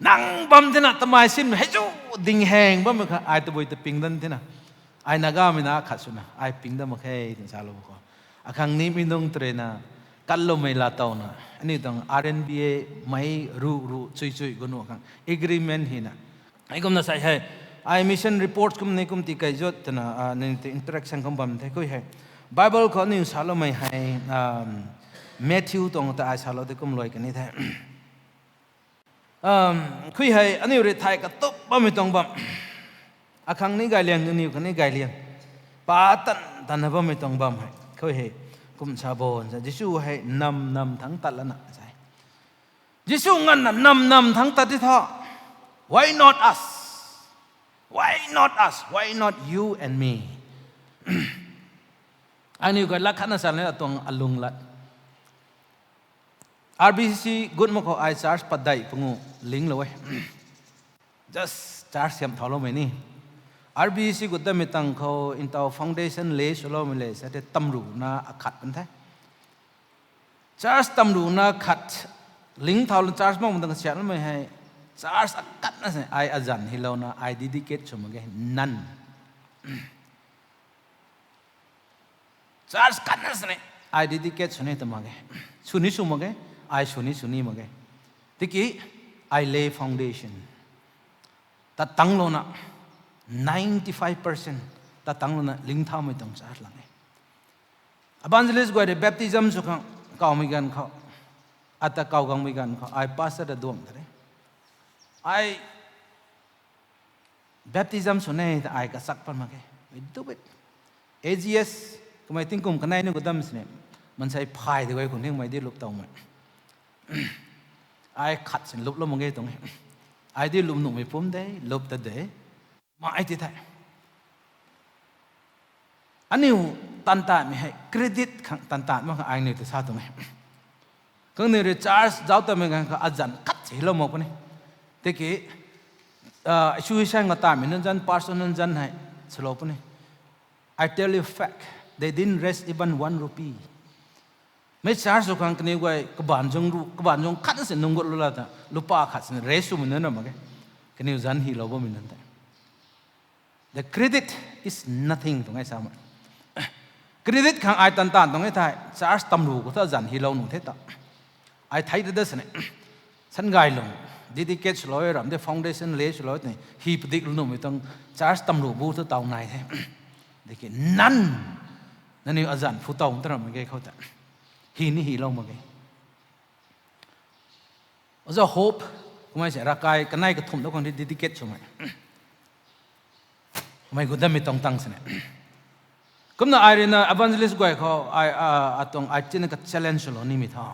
นั่งบอมที่น่ะทำไมซิมให้จูดิ่งแหงบอมมั้งไอตัวบอยตัวปิ้งดันที่น่ะไอนากาไม่น่าขัดสุนะไอปิ้งได้มั้งไงถึงชาลูกเขาอาครั้งนี้มีน้องเทรนน่ะกัลโลไม่ลาตาวน่ะอันนี้ต้อง RNBA ไม่รู้ช่วยๆกันหนูข้าง agreement หินะไอ้ก็น่าใส่ให้ไอ้ mission report ก็ไม่คุ้มตีไก่จดแต่น่ะนี่ interaction ก็บัมแต่ก็ให้ Bible ก็นี่ชาโลไม่ให้ Matthew ตรงแต่ไอ้ชาโลที่ก็ไม่ลอยกันนี่แท้คุยให้อันนี้เรื่องไทยก็ตุ๊บบัมไม่ต้องบัมอาครั้งนี้ไกเลียนนี่คนนี้ไกเลียนป้าตันบัมไม่ต้องบัมให้คุยให้กุมชาบอนจะยิสูให้นำทั้งตัดละนะใช่ยิสูงั้นน่ะนำทั้งตัดที่ท่อ why not us why not you and me อันนี้ก็ลักษณะสั่นเลยตรงอลุงลัด RBC กุดมุขไอชาร์จปัดได้พงูลิงเลย just ชาร์จเสียมทอลไม่นี่ RBC กุดได้ไม่ตั้งเขาอินเตอร์ฟาวเดชั่นเลสโลไม่เลยแต่ตำรูน่าขัดเป็นแท้ชาร์จตำรูน่าขัดลิงทอลชาร์จมั่งมันตั้งเสียแล้วไม่ให้ชาร์จกัดนั่นสิไออาจันฮิโลน่าไอดิดิเกตชมกันนั่นชาร์จกัดนั่นสิไอดิดิเกตชนนี่ตัวมันกันชุนิชุมกันไอชุนิมันกันที่กี้ไอเลย์ฟาวเดชั่นแต่ตั้งโลน่ะ95% ตัดตั้งนะลิงท่าไม่ต้องจ่ายหลังอบันซิลิสก็ได้ baptism สุขังก้าวไม่กันเขาอัตตะก้าวกังไม่กันเขาไอ้ pastor ได้ดวงแต่ไอ้ baptism สุนัยแต่ไอ้ก็สักพันมาแค่ we do it AGS ก็ไม่ทิ้งกลุ่มกันไหนนึกว่าตั้มสิเนี่ยมันใช้พายที่ไว้คนที่ไม่ได้ลุบเตาไหมไอ้ขัดสิลุบแล้วมันไงตรงนี้ไอ้ที่ลุบหนุ่มไม่พุ่มได้ลุบแต่เด้มาไอ้ที่ไทยอันนี้ตันตาไม่ให้เครดิตขังตันตาไม่ให้ไอ้เนี่ยจะทราบตรงไหนก็เนี่ยรีชาร์จเจ้าตัวเองก็อาจารย์คัดเสียแล้วมั้งปะเนี่ยแต่กี้ช่วยใช้ก็ตามนั่นจันพาร์ซนั่นจันให้สโลปเนี่ย I tell you fact they didn't raise even 1 rupee ไม่ชาร์จสุขังกันนี่ไว้กบานจงคัดเสียนุ่งกุลละแต่ลูกป้าคัดเสียเรสุมันนั่นมั้งกันนี่จันฮีโร่บ่มันนั่นแต่The credit is nothing ตรงไอ้สามันเครดิตขังไอ้ตันตรงไอ้ไทยชาร์จตำรูก็ถ้าจันฮิโลหนุ่มเทต่อไอ้ไทยเด็ดเนี่ยฉันไกลงดิดิเกตลอยรำเดฟาวเดชั่นเลสลอยเนี่ยฮีปดิกหนุ่มไม่ต้องชาร์จตำรูบูทเต่าไหนแท้เด็กนั่นนี่อาจารย์ผู้เต่าตระมันแกเขาแต่ฮีนี่ฮิโลมันแกอาจจะ hope ก็ไม่ใช่รักไก่กันไหนก็ทุ่มทุกคนที่ดิดิเกตใช่ไหมไม่กูได้ไม่ต้องตั้งสิเนี่ยก็น่าไอ้เรื่องอบันซิลิสก็ไอ้เขาไอ้ตรงไอ้เจนก็ challenge หรอนี่มิท่า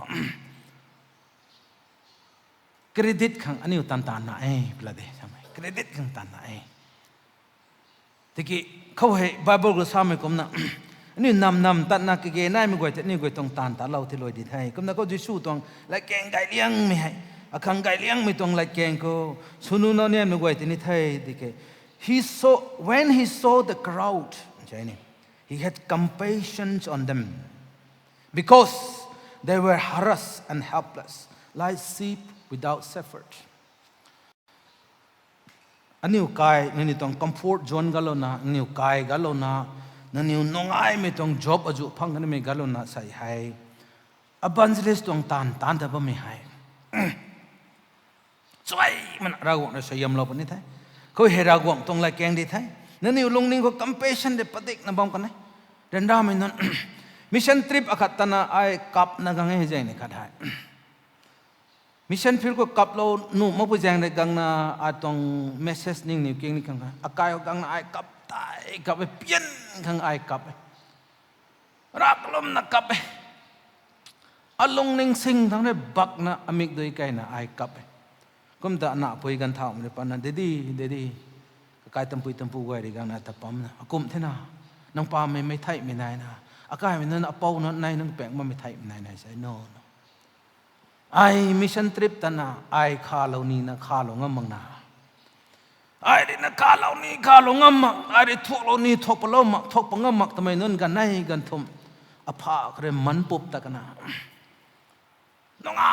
เครดิตขังอันนี้ตันน่ะเอ้พลาดใช่ไหมเครดิตขังตันน่ะเอ้ที่กี้เขาให้ Bible ก็สามก็น่ะอันนี้นำตันน่ะกี่เกณฑ์นั่นไม่กูจะนี่กูต้องตันตาเราที่ลอยดีไทยก็น่ะก็จะสู้ตรงไล่แกงไก่เลี้ยงไม่ให้ขังไก่เลี้ยงไม่ต้องไล่แกงก็สุนุนเนี่ยไม่กูจะนี่ไทยที่กี้when he saw the crowd, he had compassion on them because they were harassed and helpless, like sheep without shepherd. อันนี้กายนี่ต้อง comfort zone กันแล้วนะนี่กายกันแล้วนะนี่น้องไอ้ไม่ต้อง job อาจุพังกันไม่กันแล้วนะใส่ให้ evangelist ต้องตานแต่ไม่ให้ สวยมันรากวงเราสยามเราปนนี้ไทยเขาเฮรากวงตรงไรแกงดีไทยนั่นนี่ลุงนิ่งเขา compassion เด็ดปฏิกนะบ้องกันนะเดินดามินนั้นมิชชั่นทริปอาคัตนาไอกับนักงานเฮจัยนี่ขัดให้มิชชั่นฟิลก็กับเราหนุ่มมาพูดยังในกังนาอาตรงเมสเซจนิ่งนิวเก่งนี่กังนะอากายกังนาไอกับตายกับไปเปลี่ยนกังไอกับรักลมนักกับอารมณ์นิ่งสิ่งทั้งนี้บักนะอเมกโดยไกนะไอกับก็มันจะหน้าพูดกันท่ามันปนนั้นเด็ดกายตั้มปุยไว้ดีกังนะแต่ปั๊มนะกุมเท่านะนังปาไม่ไทยไม่นายนะอากายมันนั้นอเป้านั้นในนังแปลงมันไม่ไทยไม่นายใช่โน่ไอมิชชั่นทริปตันนะไอข้าเหล่านี้นะข้าเหล่างมังนะไอเด็กนะข้าเหล่านี้ข้าเหล่างมักไอเด็กทุกเหล่านี้ทุกปลอมักทุกปงมักทำไมนั่นกันในกันทุ่มอภาคเรมันปุบตะกันนะน้องไอ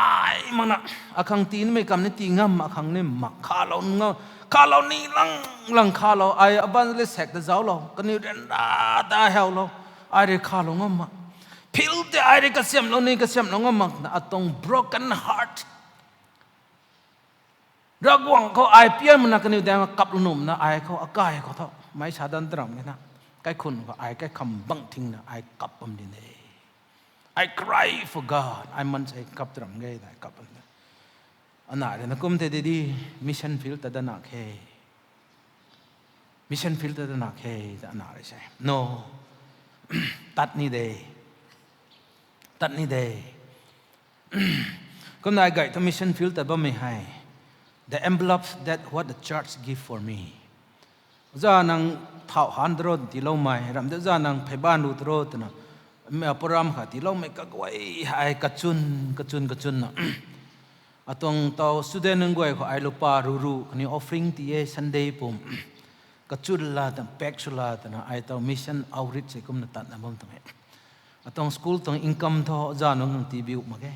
มันนะอาคังตีนไม่กำนี่ตีงำอาคังนี่มักข้าเหล่านี้ลังข้าเหล่าไอบันเลสเซกเดเจ้าเหล่ากันนี่เรนดาตาเฮลเหล่าไอเด็กข้าเหล่างมักพิลเตไอเด็กกระเสียมเรานี่กระเสียมเรางมักนะอัตง broken heart รักวังเขาไอเปียมันนักนิวแดงกับหนุ่มนะไอเขาอากายเขาเท่าไม่ชาดันตรังเนี่ยนะใกล้คนก็ไอใกล้คำบังทิ้งนะไอกับผมดีเนี่ย I cry for God ไอมันใช้กับตรังไงได้กับผมนะอันนั้นนะกุมเตดีมิชชั่นฟิลต์แต่นักเฮมิชชั่นฟิลต์แต่นักเฮแต่อันนั้นใช่ no ตัดนี่เดก็นายไก่ทำมิชชั่นฟิลต์แต่บ่ไม่ให้ the envelopes that what the church give for me จานังท่าหันตรอที่เราไม่รำเดจานังไปบ้านดูตรอตนะเมื่อพรำค่ะที่เราไม่กักไว้ให้กัจจุนนะตรงเตาสุดเดนึงไว้เขาไอลูปารูคนนี้ offering ที่Sunday ปุ่มกัจจุลลาตั้งแพ็กชุลาตั้งไอเตา mission outreach ใส่กุมนัดตัดนะบ้างตั้งตรงสกูลตรง income ท่อจานังตีบิวมาแก่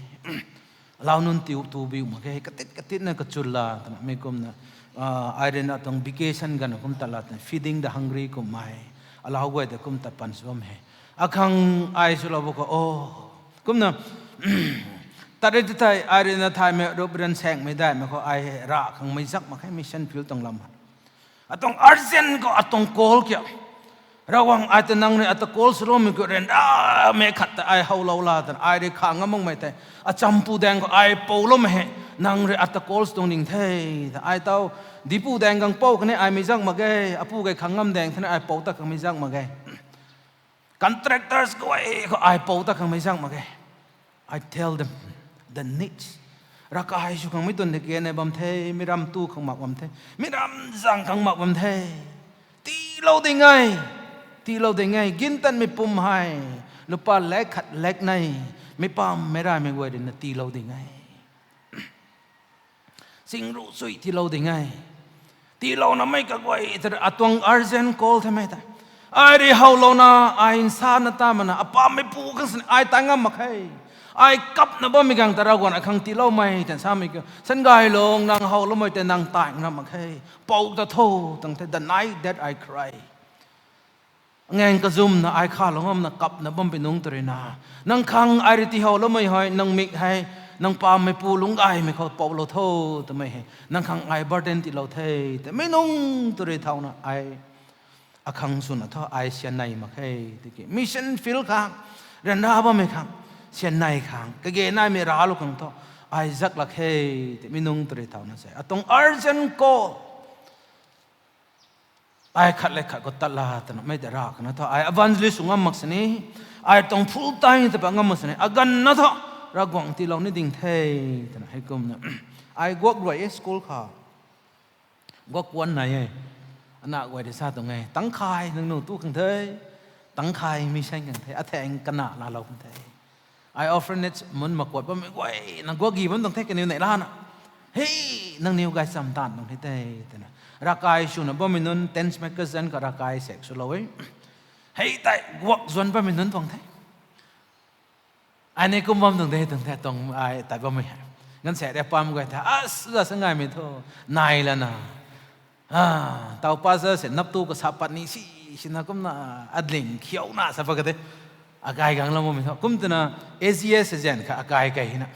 เรานุนติวตูบิวมาแก่กติดนะกัจจุลลาตั้งไม่กุมนะไอเรนตรง vacation กันกุมตลาด feeding the hungry กุมไม่เราไว้แต่กุมตัดปันสวมให้อาคังไอสุลาบอกโอ้กุมนะตัดได้ที่ไทยไอเรนไทยไม่รบเรียนแสงไม่ได้ไม่เขาไอระคังไม่ซักมาแค่มิชชั่นฟิลตรงลำตรงอาร์เซนก็ตรงโกลเกี่ยระวังไอตนังเนี่ยตะโกลสโลมิก็เรนไม่ขัดแต่ไอเฮาลาลาแต่ไอเด็กขางงมไม่แต่อาจำปูแดงก็ไอปูลมเหนังเรตะโกลสตรงนิ่งเทแต่ไอเต้าดิปูแดงกังปูกันเนี่ยไอไม่จังมาแกอปูไกขังงมแดงท่านไอปูตะกังไม่จังมาแกcontractors ก็ไอปูตะกังไม่จังมาแก I tell them the needs รักไอชุกังไม่ตุนเด็กเกในบัมเทไม่รำตู้ขังหมักบัมเทไม่รำจังขังหมักบัมเทตีเราได้ไงกินตันไม่ปุ่มให้ลูกป้าเล็กขัดเล็กในไม่ป้าไม่ได้ไม่ไหวเดินตีเราได้ไงสิ่งรู้สุยที่เราได้ไงตีเรานะไม่กักไว้แต่ตวงอาร์เซนโกลทำไมแต่ไอ้เรื่องเรานะไอ้อินสานนั่นตามันนะป้าไม่พูดกันสิไอ้ตั้งงมักให้ไอ้กับนะบ่มีกังตระกวนไอ้ขังตีเราไม่แต่สามีก็ฉันกายลงนางเราไม่แต่นางตายงมักให้ปอกตะโถตั้งแต่ the night that I cryงานกระซุ่มนะไอ้ข้าหลงอมนะกับนะบ่มเป็นนุ่งตรีนานังคังไอ้ริที่เขาแล้วไม่ให้นังมิกให้นังปาไม่ปูลุงไอ้ไม่เขาปอกเราโทแต่ไม่ให้นังคังไอ้บาร์เดนที่เราเทแต่ไม่นุ่งตรีเท่านะไอ้อาคังสุนนะท่าไอ้เชียนในมาให้ที่กี้มิชชั่นฟิลคังเรนดาบ่ไม่คังเชียนในคังก็เกน่าไม่ราลุคังท่าไอ้จักลักให้แต่ไม่นุ่งตรีเท่านะใช่ตรงอาร์เจนโกไอ้ขัดเลยขัดก็ตัดลาแต่ไม่ได้รักนะท่าไอ้อวันลิสุงมักสนี่ไอ้ต้องฟูลไทม์แต่ปังมักสนี่อากันนะท่ารักหวังที่เรานี่ดิ่งเทแต่ให้กุมนะไอ้กวกรวยสกูลค่ะกวกวันไหนอันน่ะไว้ที่ซาตรงไงตั้งคายหนึ่งหนูตู้ขังเทยตั้งคายไม่ใช่ขังเทยอาแทงกันหนาลาเราขังเทยไอ้ออฟเฟอร์เนชมันมากวดว่าไม่ไหวนังกวกี่มันต้องเทกันนิวไหนล่ะนะเฮ้ยนังนิวไกสัมตันตรงที่เทแต่นะรักไอ้ชุนบ่มีนุนเทนส์แมกกาซีนกับรักไอ้เซ็กซ์เราเว้ยเฮ้ยแต่กวกส่วนบ่มีนุนตรงเทอันนี้ก็มั่มตรงเทตรงไอ้แต่บ่ไม่งั้นเสร็จแล้วปั๊มก็ท่าสุดสังไงไม่โทนายแล้วนะเต่าป้าเสือเสร็จนับตู้ก็สับปันนี้สินะก็น่าอัดลิงเขียวน่าสับปะกันเถอะอากายกังลำมันไม่โทกุมตัวน่ะเอเซียเซนค่ะอากายกันนะ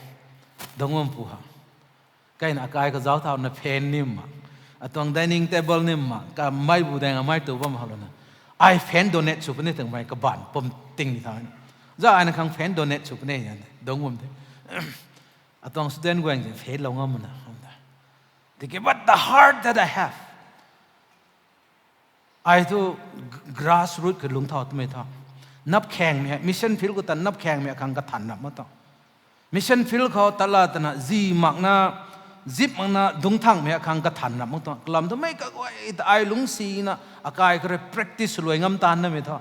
ดงมันผู้ฮะ cái nào cái giáo thảo nó phèn niệm mà toàn dining table niệm mà cả mai bù đèn mai tủ bom hào luôn ai phèn donate chụp này từng mai các bạn bom tinh thằng giờ ai nó khang phèn donate chụp này đúng không thế toàn student quen thì phèn lòng ông mình thì cái but the heart that I have ai thu grassroots cái lung thọ tụi mình thọ nắp kèng mẹ mission field của ta nắp kèng mẹ khang cái thành nắp mất tao mission fieldเขาตลาดนะจีมักนะจิบมักนะดุงทั้งเมียขังกระถันนะมั้งตัวกลัมตัวไม่ก็ไอ้ไอ้ลุงซีนะอากายก็เลย practice รวยงำตานนะไม่ท้อ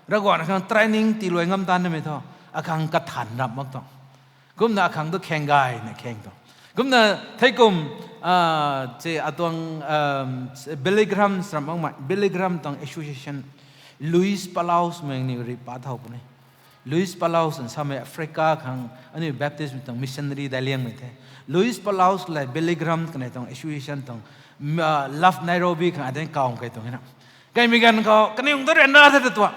แล้วก่อนขัง training ตีรวยงำตานนะไม่ท้ออาขังกระถันนะมั้งตัวกุมนะขังตัวแข่งกายนะแข่งตัวกุมนะไทยกุมเจ้าตัวบิลลี่กรัมสมังมาบิลลี่กรัมตัว association ลุยส์ปาลาวส์เมืองนิวรีปาเท่าปุ่นนี่ลุยส์ปาลาวส์ในสมัยแอฟริกาขังอันนี้แบปติสต์ตัวมิชชันนารีได้เลี้ยงไม่ได้ลุยส์ปาลาวส์เลยบิลลี่กรัมกันในตัว association ตัวลัฟไนโรบีขังอันนี้เก่ากันตัวนี้นะใครมีกันเขากันนี่องค์ตัวเรียนน่าจะตัว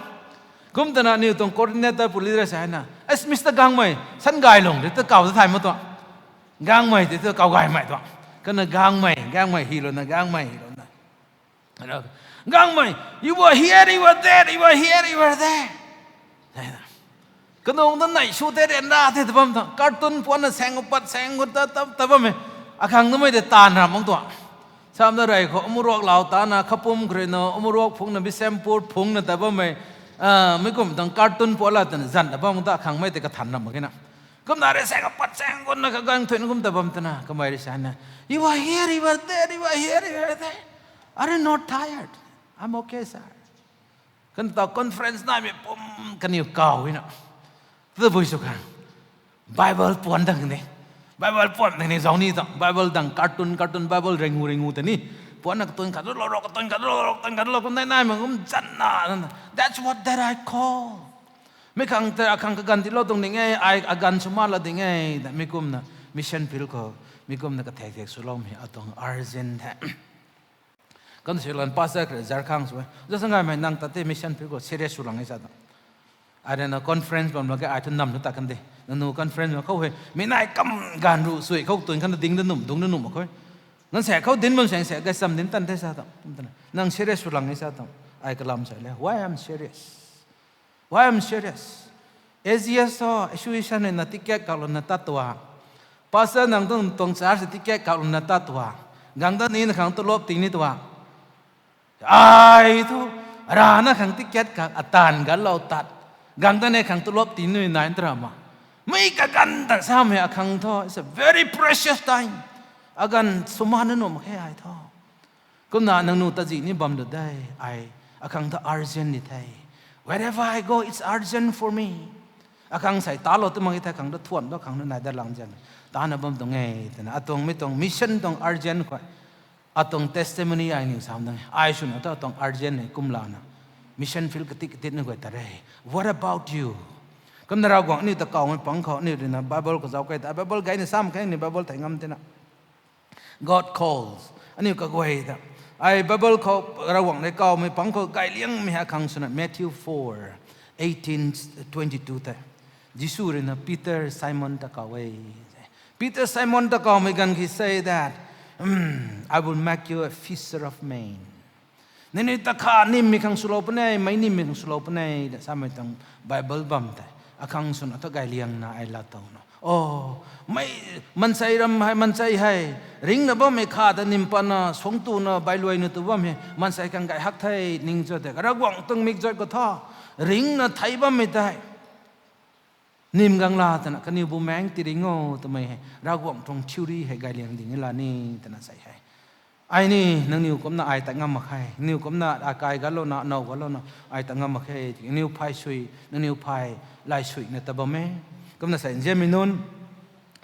กุมตัวนั้นนี่ตัว coordinator ผู้ลีดเดอร์ใช่ไหมเอสมิสเตอร์กังไม่ฉันกายลงเดี๋ยวตัวเก่าจะถ่ายมาตัวกังไม่เดี๋ยวตัวเก่ากายใหม่ตัวก็น่ะกังไม่ฮีโร่นะกังไม่ฮีโร่นะกังไม่ you were here you were there you were here you were there ก็น้องนั่นไหนชูเตเรนราเทตบัมทั้งการ์ตูนพวกนั้นแสงอุปัตแสงอุตตะบัมเออาคังนั่นไม่ได้ตานรำมองตัวสามอะไรเขาอมุรวกเหล่าตานะขปุ่มเครนอมุรวกพงนั้นบิเซมปูดพงนั้นแต่บัมเอไม่กุมทั้งการ์ตูนพวกละแต่จันแต่บัมตาคังไม่แต่กระถันรำเหมือนกันนะกุมนาเรแสงอุปัตแสงคนนะก็กังถุนกุมแต่บัมตนะก็ไม่ได้ใช่นะ you are here you are there you are here you are there are you not tired I'm okay sir กันต่อคอนเฟรนซ์นั่นมีปุ่มกันอยู่เก่าอีน่ะตัวบุญสุขังไบเบิลปวนดังนี่ไบเบิลปวนดังนี่สองนี่ต้องไบเบิลดังการ์ตูนไบเบิลเริงูแต่นี่ปวนนักตุนขัดรถตุนขัดรถคนไหนมันก็จันน่ะ that's what that I call ไม่ขังแต่ขังกันที่เราตรงนี้ไงไอ้อาการสมาร์ทเราไงแต่ไม่กุมนะมิชชั่นพิลก็ไม่กุมนะก็แทกสุลมเอาตรงอาร์เซนแท้ก็เชื่อกันภาษาคือจาร์คังสวยจะสังเกตไหมนั่งตัดมิชชั่นพิลก็เสียสุลังไอ้สัตว์อะไรนะคอนเฟรนซ์บางวันก็อาจจะนำทุกตากันเดนั่นนู่คอนเฟรนซ์เขาเฮ้ยไม่นายกำการรู้สวยเขาตัวขันดิ้งนุ่มดุงนุ่มเขานั่นเสียเขาดิ้นมันเสียก็ซ้ำดิ้นตันเทสัตว์นั่งเสียสุลังไอ้สัตว์ไอ้กลามใส่เลย why I'm serious เอเซียสอช่วยฉันในนัดที่แก่กับนัดตัดตัวภาษาหนังต้องสารสิที่แก่กับนัดตัดตัวกังตันนี้ขังตัวลบติ้งนี่ตัวไอ้ทุรานะขังที่แก่กับอัตานกันเราตัดกังตันเนี่ยขังตัวลบตีนุ่ยนายดราม่าไม่กันแต่สามีขังท่อ it's a very precious time อาการสมานนุ่มแค่ไอ้ท่อก็น่านังนูตัดจีนี่บัมดูได้ไอ้ขังท่อ urgent นี่ไทย wherever I go it's urgent for me ขังใส่ตาเราตัวมังไอ้ท่ขังตัวทวนตัวขังตัวนายได้หลังจันตาหน้าบัมตรงไงแต่นะตรงไม่ตรง mission ตรง urgent กว่าตรง testimony ไอ้นี่สามตรงไอ้ชุนตัวตรง urgent เนี่ยกุมลานะmission field ketikนึกว่าแต่ไร what about you ก็นเรากว่านี่ตะเก่ามันปังเขานี่เลยนะ Bible ก็เจ้าไก่แต่ Bible ไก่นี่ซ้ำไก่นี่ Bible แต่งงำเท่านั้น God calls อันนี้ก็ไว้แต่ไอ้ Bible เขาเราหวังในเก่าไม่ปังเขาไก่เลี้ยงไม่หาคำสนะ Matthew 4:18-22 แต่ยิสูเลยนะ Peter Simon ตะเก่าไว้ Peter Simon ตะเก่าไม่กัน he say that I will make you a fisher of menนี่ตะขานิ่มมีขังสุโลปนัยไม่นิ่มมีขังสุโลปนัยแต่สมัยตั้งไบเบิลบัมแต่ขังสุนทรไกเลียงนะไอลาเตาเนาะโอ้ไม่มันใส่รำให้มันใส่ให้ริงนะบ่ไม่ขาดนิ่มปานะสงตูนะใบลอยนะตัวบ่ไม่มันใส่กันไก่ฮักไทยนิ่งจอดแต่ระวังต้องมิกจอยก็ท่อริงนะไทยบ่ไม่ได้นิ่มกังลาแต่นะกันนิวบูแมงติริงโง่ทำไมระวังตรงชิวรีให้ไกเลียงดิ่งนี่ลานี่แต่นะใส่ให้ไอ้นี่นังนิวก็น่าไอ้แต่งงามมาใครนิวก็น่าอากายกันแล้วน่ะเนากันแล้วน่ะไอ้แต่งงามมาใครนิวพายช่วยนังนิวพายไล่ช่วยเนี่ยแต่บ่แม่ก็น่าใส่เจมินุน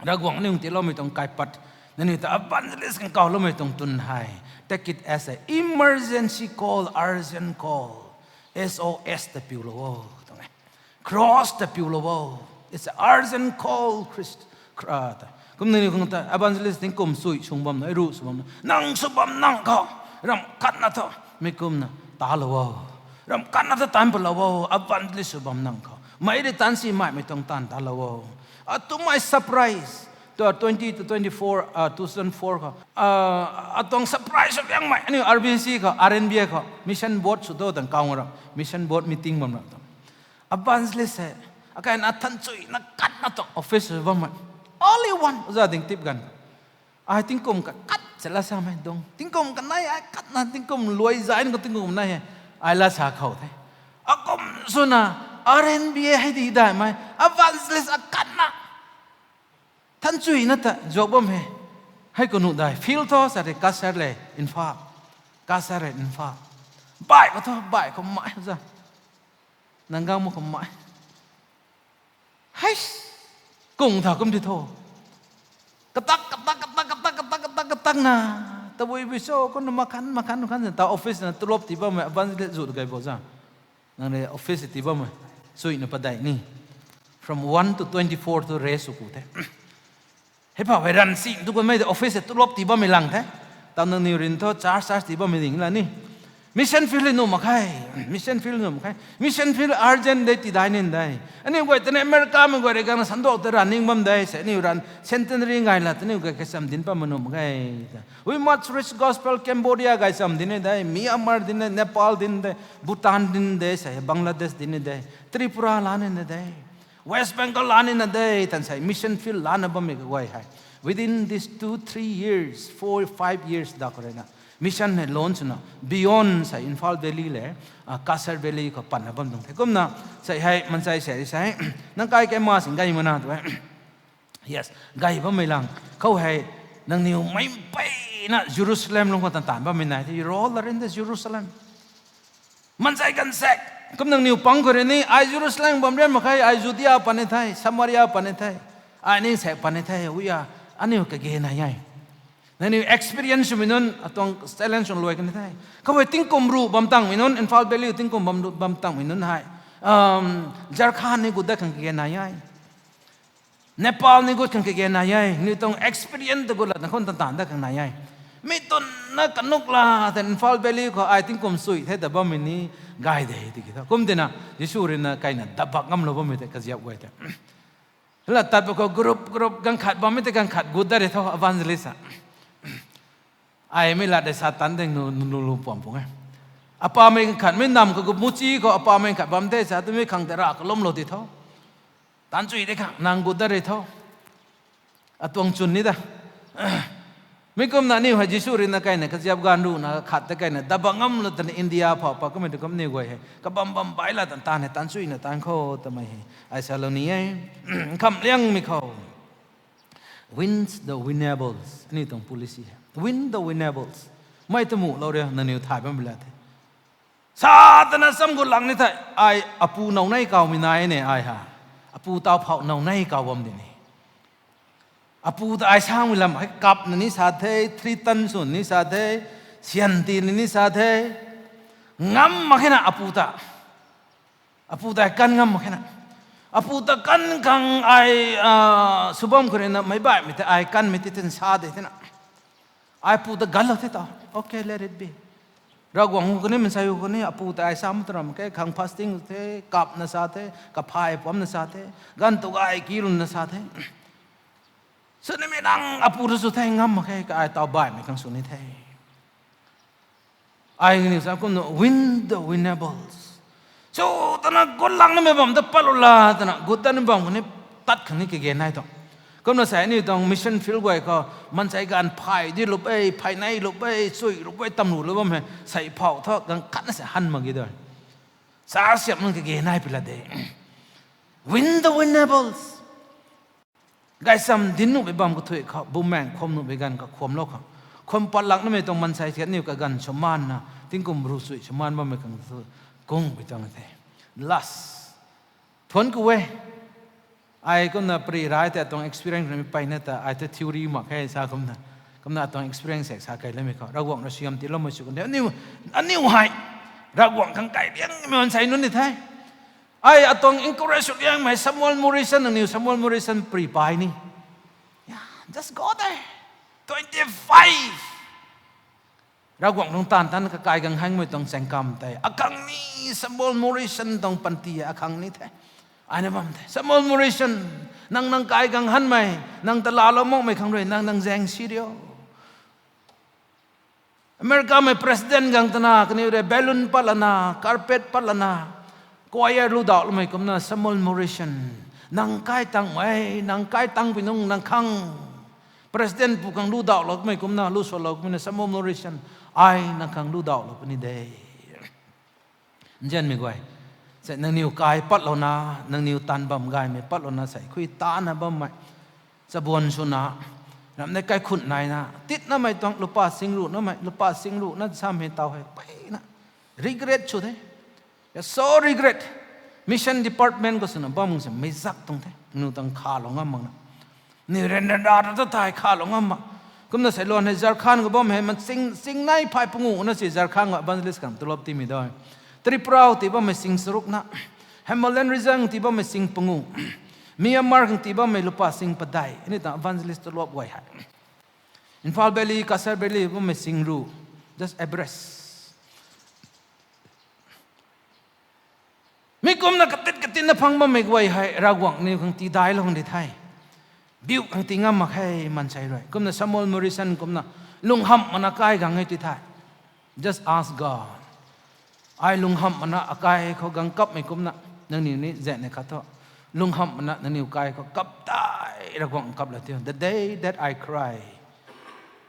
รักหวังนิวที่เราไม่ต้องไกลปัดนังนิวแต่อับบันเลสกันเก่าเราไม่ต้องตุนให้ take it as a emergency call urgent call SOS แต่ปิวโลวตรงนี้ cross แต่ปิวโลว it's an urgent call Christก็นี่คงแต่อบันเลสถึงกลุ่มสุยชงบอมนะรู้สบอมนะนั่งสบอมนั่งเขารำคัดนะท่อไม่กลุ่มนะตาละวะรำคัดนะท่อตามไปละวะอบันเลสสบอมนั่งเขาไม่ได้ตันสิไม่ต้องตันตาละวะตุ้มไม่เซอร์ไพรส์ ตัว20 to 24 2004เขาต้องเซอร์ไพรส์อย่างใหม่นี่ RBC เขา RNB เขา Mission Board สุดโต่งกาวเรา Mission Board meeting บ้างเราAbans lese akan atan cuy nak kat na to office bama only one za ding tip gan ai tingkom ka kat selasa mai dong tingkom kan nai ai kat na tingkom luai zain ko tingkom nai ai la sa khau the akom suna RNB hai di dai mai abans lese akat na tan cuy na ta jobam he hai ko nu dai feel to sa de kasar le infa bai ko to bai ko mai za nanggang mo kumai hai cùng thảo cũng đi thôi ketak na tabu ibu so kon makan ta office na tulop tiba me advance le zut gai boza nang le office tiba me sui na padai ni from 1 to 24 to resu ku the he pa veran si tu ko me office tulop tiba me lang the ta nang ni rin to charge tiba me ding la ni Mission field no makai, mission field urgent day ti dainin day. Ani goi tene America me goi regang sandok te running bam day se ni ran centenary ngai la tene goi kesam din pa manu makai. We must reach gospel Cambodia guys sam din day, Myanmar din Nepal din day, Bhutan din day se Bangladesh din day, Tripura lan in day, West Bengal lan in day tan sai mission field lan bam me goi hai. Within these 2-3 years, 4-5 years da korena. Mission ne launch na beyond sa Infal Valley le Kasar Valley ko panabam dong the kum na sai hai man sai sai nang kai ke ma sing gai mana to yes gai ba mai lang khau hai nang niu mai pai na Jerusalem long ko tan tan ba mai nai you all are in the Jerusalem man sai kan sek kum nang niu pang ko re ni ai Jerusalem bam ren ma khai ai Judea pane thai Samaria pane thai ai ni sek pane thai we are ani ka ge na yai Nani experience minun atong talent on loy kan thai. Kawai tingkom ru bam tang minun Infal Valley tingkom bam tang minun hai. Jharkhand ni guda kan ke na yai. Nepal ni gud kan ke na yai. Ni tong experience gud la kon tan da kan na yai. Mi ton na kanuk la ten Infal Valley ko I tingkom sui the da bam ni gai de ti kita. Kum dina Yesu rin na kai na dabak ngam lo bam te ka jiap wai te. La tat ko group gang khat bam te gang khat gud da re tho evangelist aiไม่ละได้ซาตันเด้งนูปอมพงไงอาปาไม่ขัดไม่นำก็มุจีก็อาปาไม่ขัดบำเทศะตัวไม่ขังแต่รักล้มโลดิท้อตันจุยได้ขังนางกุดได้ท้ออาตวงจุนนี่ด้ไม่ก็มันนี่ว่าจิสุรินนักไก่เนี่ยก็จะการดูนะขัดตะไก่เนี่ยดับงัมลตันอินเดียพอปะก็ไม่ได้ก็ไม่กวยก็บัมไปละตันเนี่ยตันจุยเนี่ยตันเขาทำไมไอ้ซาโลนีคำเลี้ยงไม่เขา wins the winnables นี่ตรง policy win the winnables ไม่ตมูเราเรียกนั่นนิวถ่ายไปไม่ได้ซาตนะสมกุลังนี่ไทยไออปูนเอาในเก่ามีนายเนี่ยไอฮะอปูเตาเผาเอาในเก่าบอมดินี่อปูตาไอช่างวิลามให้กับนี่สาเท3 ตันส่วนนี่สาเทเสียนตีนี่สาเทงั้มมาแค่น่ะอปูตากันงั้มมาแค่น่ะอปูตากันกังไอสุบอมคนนั้นไม่บ่ายมิแต่ไอกันมิติเต็นซาเดตินะไอปูตากันเราเท่าโอเค let it be เราหวังคนนี้มันใส่คนนี้อปูตาไอซ้ำตรมแค่ขัง fasting เท่กับนัสาเท่กับพายพร้อมนัสาเท่กันตัวไอกิรุนนัสาเท่ส่วนนี้ไม่ดังอปูตาสุดแท้งั้มมาแค่กับไอตาบ่ายไม่กังสุนิเท่ไอนี่สักคน win the winnables so ตอนนั้นกดลังนั่นไม่บอกแต่ปลุลาตอนนั้นกดนั่นบอกคนนี้ตัดขันนี้เกี่ยนายต่อก็น่าใส่นี่ต้องมิชชั่นฟิลไว้ก็มันใส่การพายที่ลบไปภายในลบไปช่วยลบไปตำรวจลบไปใส่เผาทอดกันขันนั่นใส่หันมากี่เดือนสาเสียบมันเกี่ยนายไปละเด win the winnables ไก่ซ้ำดินนุ่มไปบ้ามก็ถุยเขาบุ้มแมงความนุ่มไปกันกับความโลกเขาความปลักนั่นไม่ต้องมันใส่เทียนนิ้วกับกันชมานนะทิ้งกุมรู้สุยชมานบ้ามไม่กันกงไปจังเลย last ทวนกูเว้ไอ้ก็น่าปรีร้ายแต่ต้อง experience ไม่ไปนะแต่ไอ้แต่ theory มาแค่สาคมนะก็น่าต้อง experience สาไกลเลยไม่เขาเราหวังเราเชื่อมติดเราไม่สุกันเดี๋ยวนี่อันนี้หายเราหวังข้างไกลเลี้ยงไม่มันใส่นุ่นนี่ไทยไอ้ต้อง encourage เลี้ยงไม่ Samuel Morrison นี่ Samuel Morrison ปรีไปนี่ just go there 25เราหวังตรงตานท่านก็กายกังหังไม่ต้องแสงกรรมแต่อาคังนี้ Samuel Morrison ต้องปันตีอาคังนี้แท้ไ อันนี้บ้างสมองมูริชันนังกายกังหันไหมนังตลาดเรามองไม่ขังด้วยนังแจงซีเดียวอเมริกาไม่ประธานกังตนาคันนี้เรื่องเบลูนปัลลนาคาร์เปตปัลลนากวายรู้ดาวไม่กำนัดสมองมูริชันนังกายตั้งไว้นังกายตั้งไปนุ่งนังขังประธานผู้กังรู้ดาวเราไม่กำนัดรู้ส่วนเราไม่ได้สมองมูริชันไอ้นังขังรู้ดาวเราเป็นนี่เด้เจนไม่กวยใส่นังนิวกายปัดเรานะนังนิวตันบำกายไม่ปัดเรานะใส่คุยตานะบำไม่จะบวนสุนัขนั่นในกายขุนนายนะติดนั่นไม่ต้องลุปาสิงรูนั่นไม่ลุปาสิงรูนั่นซ้ำให้เต้าให้ไปนะ regret ชุดเฮ้ย so regret mission department ก็สนบำมึงจะไม่ซักตรงเท่นู่นต้องขาลงงั้นมั้งนะนี่เรนดาร์จะตายขาลงงั้นมั้งก็นั่นใส่ลอนให้จาร์ขานก็บำให้มันสิงในภายพงูนั่นสิจาร์ขานก็บันลิสกันตัวลบที่มีด้วยตริปราวที่บ้าไม่สิงสรุกนะเฮมเลนริซังที่บ้าไม่สิงปงูมีอามาร์กที่บ้าไม่ลุปาสิงปะไดนี่ต่างวันลิสต์ตัวลบไว้ให้อินฟาลเบลีกัสเซอร์เบลีบ้าไม่สิงรู just abreast มีกลุ่มนักติดนะพังบ้าไม่ไว้ให้รากวังนี่คงตีได้ลงในไทยบิวคงตีงามมาให้มันใช่เลยกลุ่มนักสมอลมอริสันกลุ่มนักลุงฮัมมันนักไก่กังให้ที่ไทย just ask Godไอ้ลุงฮัมมันนะกายเขากังกับไม่คุ้มนะนั่งนี่เจนนะครับท่าลุงฮัมมันนะนั่งนิ้วกายเขากับตายระกวงกับเลยที the day that I cry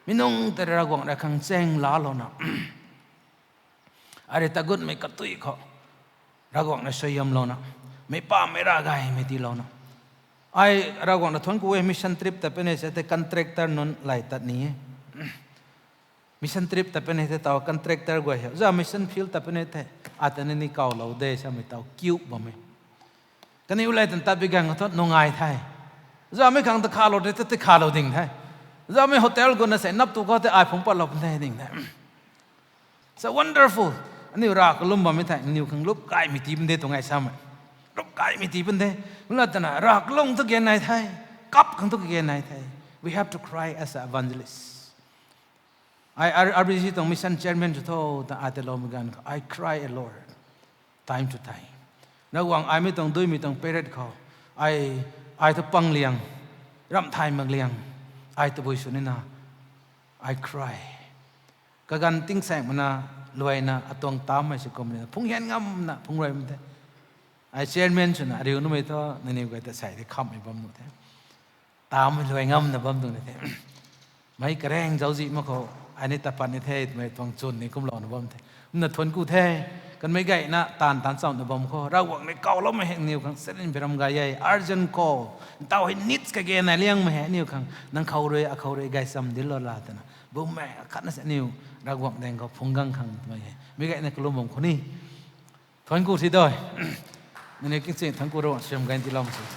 มินุ่งแต่ระกวงระคังเซงล้าลนะอะไรตะกุดไม่กระตุยเขาระกวงนะช่วยยำลนะไม่ป้าไม่รากายไม่ตีลนะไอ้ระกวงนะทนกูเอมิชชั่นทริปแต่เป็นไอ้แต่คอนแทรคเตอร์นนไล่ตัดนี้mission trip tapi ni tahu kontraktor gue ya, jadi mission field tapi ni teh, ada ni kau lau deh sama tahu cube bome, kan ni ulai tentang bigang atau nongai thai, jadi kami kang terkalau deh terkalau ding thai, jadi kami hotel gue nasi nap tu kau teh iPhone pun lau pentai ding thai, so wonderful, ni rak lum bome thai, ni kang lup kai miti bende tu ngai sama, lup kai miti bende, ulai tanah rak lum tu kian nai thai, kap kang tu kian nai thai, we have to cry as an evangelist. I visit the mission chairman to tell the Adelom I cry a Lord time to time. Now when I meet on do meet on period call I to pang liang ram time mang liang I to boy sunina I cry. Kagan ting sang mana luai na atong tam mai sikom ni phung hian ngam na phung roi mte. I chairman chuna riu no mai to nani ko ta sai de kham mai bam no the. Tam luai ngam na bam tu ni the. Mai kareng jau ji ma koอันนี้ตาปันนี่เท่ไม่ต้องจุนนี่คุ้มหล่อนะบ่มเท่มันทนกูเท่กันไม่ไกลนะตานสาวนะบ่มเขาเราหวังในเก่าเราไม่เห็นนิวขังเส้นเป็นรำกายใหญ่อาร์เจนโกเต่าให้นิดกับแกนายเลี้ยงไม่เห็นนิวขังนั่งเขาเรยไกซ้ำดิลลาตนะบ่มแม่ขัดนั่นเส้นนิวเราหวังแดงเขาพงกังขังไม่ไกลในกลุ่มบ่มคนนี้ทนกูที่ด้วยนี่กินสิ่งทั้งกูรู้เชื่อมกันที่เราสุด